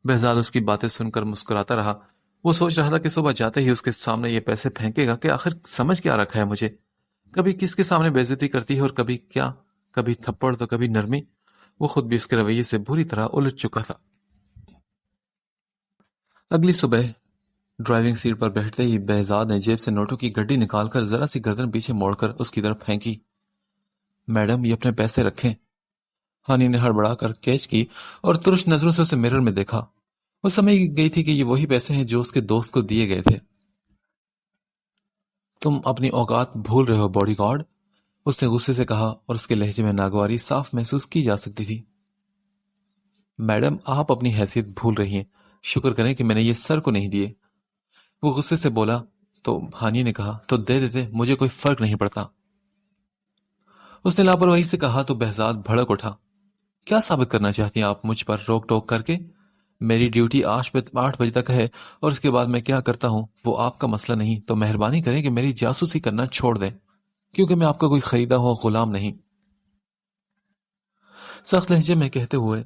بہزاد اس کی باتیں سن کر مسکراتا رہا۔ وہ سوچ رہا تھا کہ صبح جاتے ہی اس کے سامنے یہ پیسے پھینکے گا کہ آخر سمجھ کیا رکھا ہے مجھے، کبھی کس کے سامنے بے عزتی کرتی ہے اور کبھی کیا، کبھی تھپڑ تو کبھی نرمی۔ وہ خود بھی اس کے رویے سے بری طرح الجھ چکا تھا۔ اگلی صبح ڈرائیونگ سیٹ پر بیٹھتے ہی بہزاد نے جیب سے نوٹوں کی گڈی نکال کر ذرا سی گردن پیچھے موڑ کر اس کی طرف پھینکی۔ میڈم یہ اپنے پیسے رکھیں۔ ہانی نے ہڑبڑا کر کیچ کی اور ترش نظروں سے اسے مرر میں دیکھا۔ وہ سمجھ گئی تھی کہ یہ وہی پیسے ہیں جو اس کے دوست کو دیے گئے تھے۔ تم اپنی اوقات بھول رہے ہو باڈی گارڈ، اس نے غصے سے کہا اور اس کے لہجے میں ناگواری صاف محسوس کی جا سکتی تھی۔ میڈم آپ اپنی حیثیت بھول رہی ہیں، شکر کریں کہ میں نے یہ سر کو نہیں دیے۔ وہ غصے سے بولا تو ہانی نے کہا تو دے دیتے، مجھے کوئی فرق نہیں پڑتا۔ اس نے لاپرواہی سے کہا تو بہزاد بھڑک اٹھا۔ کیا ثابت کرنا چاہتی ہیں آپ مجھ پر روک ٹوک کر کے؟ میری ڈیوٹی 8 بجے تک ہے اور اس کے بعد میں کیا کرتا ہوں وہ آپ کا مسئلہ نہیں، تو مہربانی کریں کہ میری جاسوسی کرنا چھوڑ دیں، کیونکہ میں آپ کا کوئی خریدا ہوا غلام نہیں۔ سخت لہجے میں کہتے ہوئے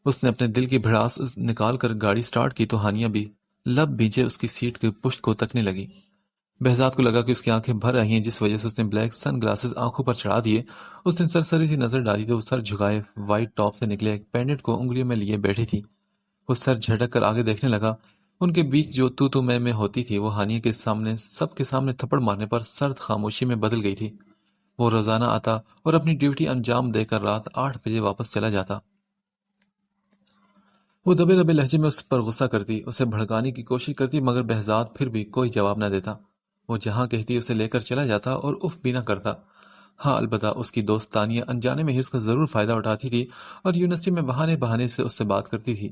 اس نے اپنے دل کی بھڑاس نکال کر گاڑی سٹارٹ کی تو ہانیہ بھی لب بیچے اس کی سیٹ کی پشت کو تکنے لگی۔ بہزاد کو لگا کہ اس کی آنکھیں بھر رہی ہیں، جس وجہ سے اس نے بلیک سن گلاسز آنکھوں پر چڑھا دیے۔ اس نے سرسری سی نظر ڈالی تو وہ سر جھکائے وائٹ ٹاپ سے نکلے ایک پینڈنٹ کو انگلیوں میں لیے بیٹھی تھی۔ وہ سر جھٹک کر آگے دیکھنے لگا۔ ان کے بیچ جو تو میں ہوتی تھی وہ ہانیہ کے سامنے سب کے سامنے تھپڑ مارنے پر سرد خاموشی میں بدل گئی تھی۔ وہ روزانہ آتا اور اپنی ڈیوٹی انجام دے کر رات 8 بجے واپس چلا جاتا۔ وہ دبے دبے لہجے میں اس پر غصہ کرتی، اسے بھڑکانے کی کوشش کرتی، مگر بہزاد پھر بھی کوئی جواب نہ دیتا۔ وہ جہاں کہتی اسے لے کر چلا جاتا اور اف بھی نہ کرتا۔ ہاں البتہ اس کی دوست تانیہ انجانے میں ہی اس کا ضرور فائدہ اٹھاتی تھی اور یونیورسٹی میں بہانے بہانے سے اس سے بات کرتی تھی۔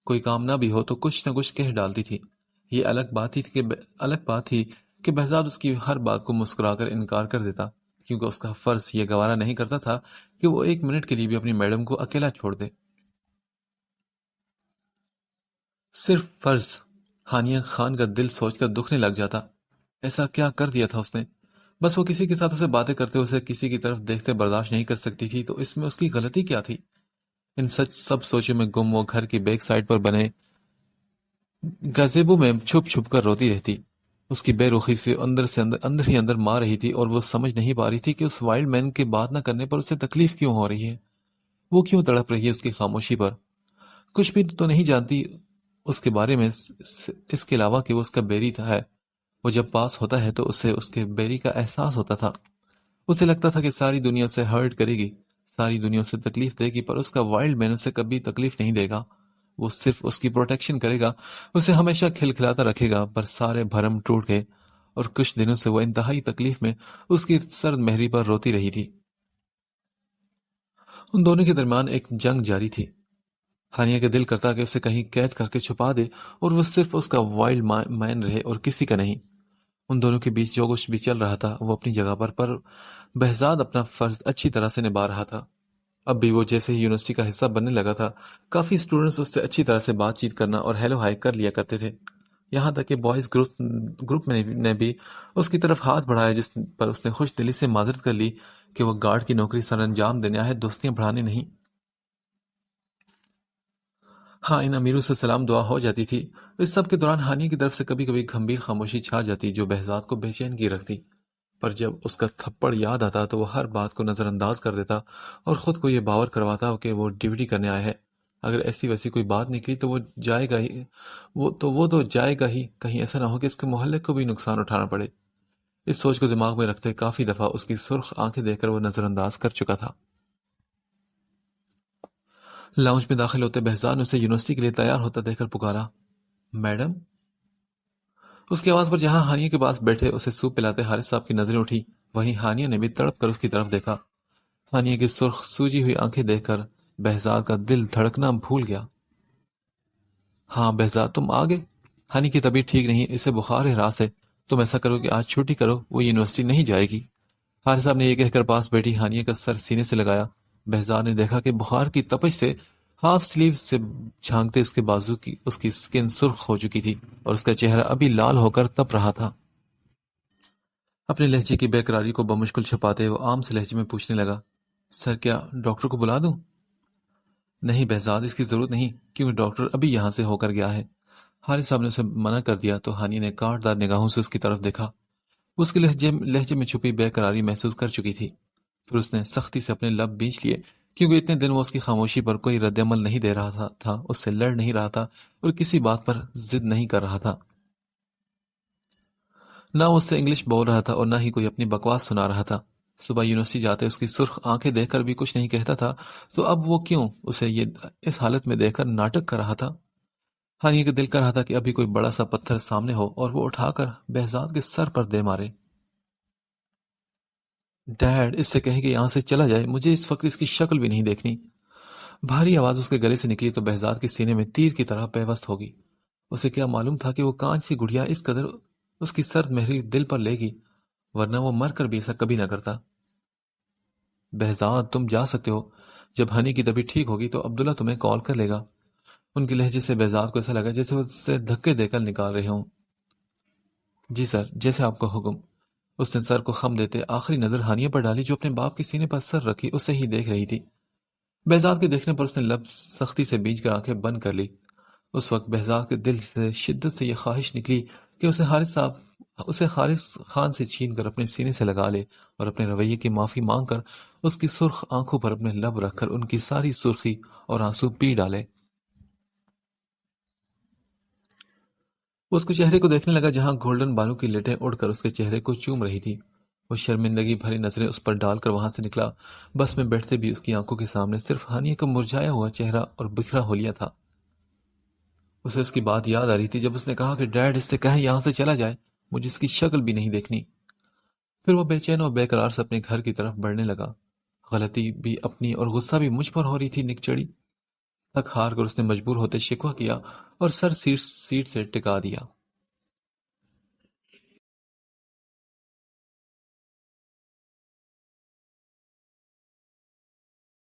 کوئی کام نہ بھی ہو تو کچھ نہ کچھ کہہ ڈالتی تھی۔ یہ الگ بات تھی کہ بہزاد اس کی ہر بات کو مسکرا کر انکار کر دیتا، کیونکہ اس کا فرض یہ گوارا نہیں کرتا تھا کہ وہ ایک منٹ کے لیے بھی اپنی میڈم کو اکیلا چھوڑ دے۔ صرف فرض۔ ہانیہ خان کا دل سوچ کر دکھنے لگ جاتا۔ ایسا کیا کر دیا تھا اس نے؟ بس وہ کسی کے ساتھ اسے باتیں کرتے اسے کسی کی طرف دیکھتے برداشت نہیں کر سکتی تھی، تو اس میں اس کی غلطی کیا تھی؟ ان سب سوچوں میں گم وہ گھر کی بیک سائڈ پر بنے گازیبو میں چھپ چھپ کر روتی رہتی۔ اس کی بے رخی سے اندر ہی اندر مار رہی تھی اور وہ سمجھ نہیں پا رہی تھی کہ اس وائلڈ مین کے بات نہ کرنے پر اسے تکلیف کیوں ہو رہی ہے۔ وہ کیوں تڑپ رہی ہے اس کی خاموشی پر؟ کچھ بھی تو نہیں جانتی اس کے بارے میں، اس کے علاوہ کہ وہ اس کا بیری ہے۔ وہ جب پاس ہوتا ہے تو اسے اس کے بیری کا احساس ہوتا تھا۔ اسے لگتا تھا کہ ساری دنیا اسے ہرٹ کرے گی، ساری دنیا اسے تکلیف دے گی، پر اس کا وائلڈ مین اسے کبھی تکلیف نہیں دے گا۔ وہ صرف اس کی پروٹیکشن کرے گا، اسے ہمیشہ کھلکھلاتا رکھے گا۔ پر سارے بھرم ٹوٹ گئے اور کچھ دنوں سے وہ انتہائی تکلیف میں اس کی سرد مہری پر روتی رہی تھی۔ ان دونوں کے درمیان ایک جنگ جاری تھی۔ ہانیہ کا دل کرتا کہ اسے کہیں قید کر کے چھپا دے اور وہ صرف اس کا وائلڈ مین رہے اور کسی کا نہیں۔ ان دونوں کے بیچ جو کچھ بھی چل رہا تھا وہ اپنی جگہ پر بہزاد اپنا فرض اچھی طرح سے نبھا رہا تھا۔ اب بھی وہ جیسے ہی یونیورسٹی کا حصہ بننے لگا تھا، کافی اسٹوڈنٹس اس سے اچھی طرح سے بات چیت کرنا اور ہیلو ہائی کر لیا کرتے تھے۔ یہاں تک کہ بوائز گروپ نے بھی اس کی طرف ہاتھ بڑھایا، جس پر اس نے خوش دلی سے معذرت کر لی کہ وہ گارڈ کی نوکری سر انجام دینے آئے، دوستیاں بڑھانے نہیں۔ ہاں ان امیروں سے سلام دعا ہو جاتی تھی۔ اس سب کے دوران ہانیہ کی طرف سے کبھی کبھی گھمبیر خاموشی چھا جاتی جو بہزاد کو بے چین کی رکھتی، پر جب اس کا تھپڑ یاد آتا تو وہ ہر بات کو نظر انداز کر دیتا اور خود کو یہ باور کرواتا کہ وہ ڈیوٹی کرنے آیا ہے۔ اگر ایسی ویسی کوئی بات نکلی تو وہ جائے گا ہی، وہ تو جائے گا ہی، کہیں ایسا نہ ہو کہ اس کے محلے کو بھی نقصان اٹھانا پڑے۔ اس سوچ کو دماغ میں رکھتے کافی دفعہ اس کی سرخ آنکھیں دیکھ کر وہ نظر انداز کر چکا تھا۔ لاؤنج میں داخل ہوتے بہزاد نے اسے یونیورسٹی کے لیے تیار ہوتا دیکھ کر پکارا، میڈم؟ اس کی آواز پر جہاں ہانیہ کے پاس بیٹھے اسے سوپ پلاتے حارث صاحب کی نظریں اٹھی، وہیں ہانیہ نے بھی تڑپ کر اس کی طرف دیکھا۔ ہانیہ کی سرخ سوجی ہوئی آنکھیں دیکھ کر بہزاد کا دل دھڑکنا بھول گیا۔ ہاں بہزاد تم آ گئے؟ ہانی کی طبیعت ٹھیک نہیں، اسے بخار ہے، راس ہے۔ تم ایسا کرو کہ آج چھٹی کرو، وہ یونیورسٹی نہیں جائے گی۔ حارث صاحب نے یہ کہہ کر پاس بیٹھی ہانیہ کا سر سینے سے لگایا۔ بہزاد نے دیکھا کہ بخار کی تپش سے ہاف سلیو سے جھانکتے اس کے بازو کی اس کی سکن سرخ ہو چکی تھی اور اس کا چہرہ ابھی لال ہو کر تپ رہا تھا۔ اپنے لہجے کی بے قراری کو بمشکل چھپاتے وہ عام سے لہجے میں پوچھنے لگا، سر کیا ڈاکٹر کو بلا دوں؟ نہیں بہزاد، اس کی ضرورت نہیں، کیونکہ ڈاکٹر ابھی یہاں سے ہو کر گیا ہے۔ حارث صاحب نے اسے منع کر دیا تو ہانی نے کاٹدار نگاہوں سے اس کی طرف دیکھا۔ اس کے لہجے میں چھپی بے قراری محسوس کر چکی تھی۔ پھر اس نے سختی سے اپنے لب بیچ لیے، کیونکہ اتنے دن وہ اس کی خاموشی پر کوئی رد عمل نہیں دے رہا تھا، اس سے لڑ نہیں رہا تھا اور کسی بات پر ضد نہیں کر رہا تھا۔ نہ وہ اس سے انگلش بول رہا تھا اور نہ ہی کوئی اپنی بکواس سنا رہا تھا۔ صبح یونیورسٹی جاتے اس کی سرخ آنکھیں دیکھ کر بھی کچھ نہیں کہتا تھا، تو اب وہ کیوں اسے یہ اس حالت میں دیکھ کر ناٹک کر رہا تھا؟ ہانیہ کے دل کر رہا تھا کہ ابھی کوئی بڑا سا پتھر سامنے ہو اور وہ اٹھا کر بہزاد کے سر پر دے مارے۔ ڈیڈ، اس سے کہے کہ یہاں سے چلا جائے، مجھے اس وقت اس کی شکل بھی نہیں دیکھنی۔ بھاری آواز اس کے گلے سے نکلی تو بہزاد کے سینے میں تیر کی طرح پیوست ہوگی۔ اسے کیا معلوم تھا کہ وہ کانچ سی گڑیا اس قدر اس کی سرد مہری دل پر لے گی، ورنہ وہ مر کر بھی ایسا کبھی نہ کرتا۔ بہزاد تم جا سکتے ہو، جب ہنی کی طبیعت ٹھیک ہوگی تو عبداللہ تمہیں کال کر لے گا۔ ان کے لہجے سے بہزاد کو ایسا لگا جیسے وہ اسے دھکے دے کر نکال رہے ہوں۔ جی سر، جیسے آپ کا حکم۔ اس نے سر کو خم دیتے آخری نظر ہانیہ پر ڈالی جو اپنے باپ کے سینے پر سر رکھی اسے ہی دیکھ رہی تھی۔ بہزاد کے دیکھنے پر اس نے لب سختی سے بیج کر آنکھیں بند کر لی۔ اس وقت بہزاد کے دل سے شدت سے یہ خواہش نکلی کہ اسے حارث خان سے چھین کر اپنے سینے سے لگا لے اور اپنے رویے کی معافی مانگ کر اس کی سرخ آنکھوں پر اپنے لب رکھ کر ان کی ساری سرخی اور آنسو پی ڈالے۔ وہ اس کے چہرے کو دیکھنے لگا جہاں گولڈن بالوں کی لٹیں اڑ کر اس کے چہرے کو چوم رہی تھی۔ وہ شرمندگی بھری نظریں اس پر ڈال کر وہاں سے نکلا۔ بس میں بیٹھتے بھی اس کی آنکھوں کے سامنے صرف ہانیہ کا مرجھایا ہوا چہرہ اور بکھرا ہولیا تھا۔ اسے اس کی بات یاد آ رہی تھی جب اس نے کہا کہ ڈیڈ اس سے کہے یہاں سے چلا جائے، مجھے اس کی شکل بھی نہیں دیکھنی۔ پھر وہ بے چین اور بے قرار سے اپنے گھر کی طرف بڑھنے لگا۔ غلطی بھی اپنی اور غصہ بھی مجھ پر ہو رہی تھی نک چڑی۔ تھک ہار کر اس نے مجبور ہوتے شکوہ کیا اور سر سیٹ سے ٹکا دیا۔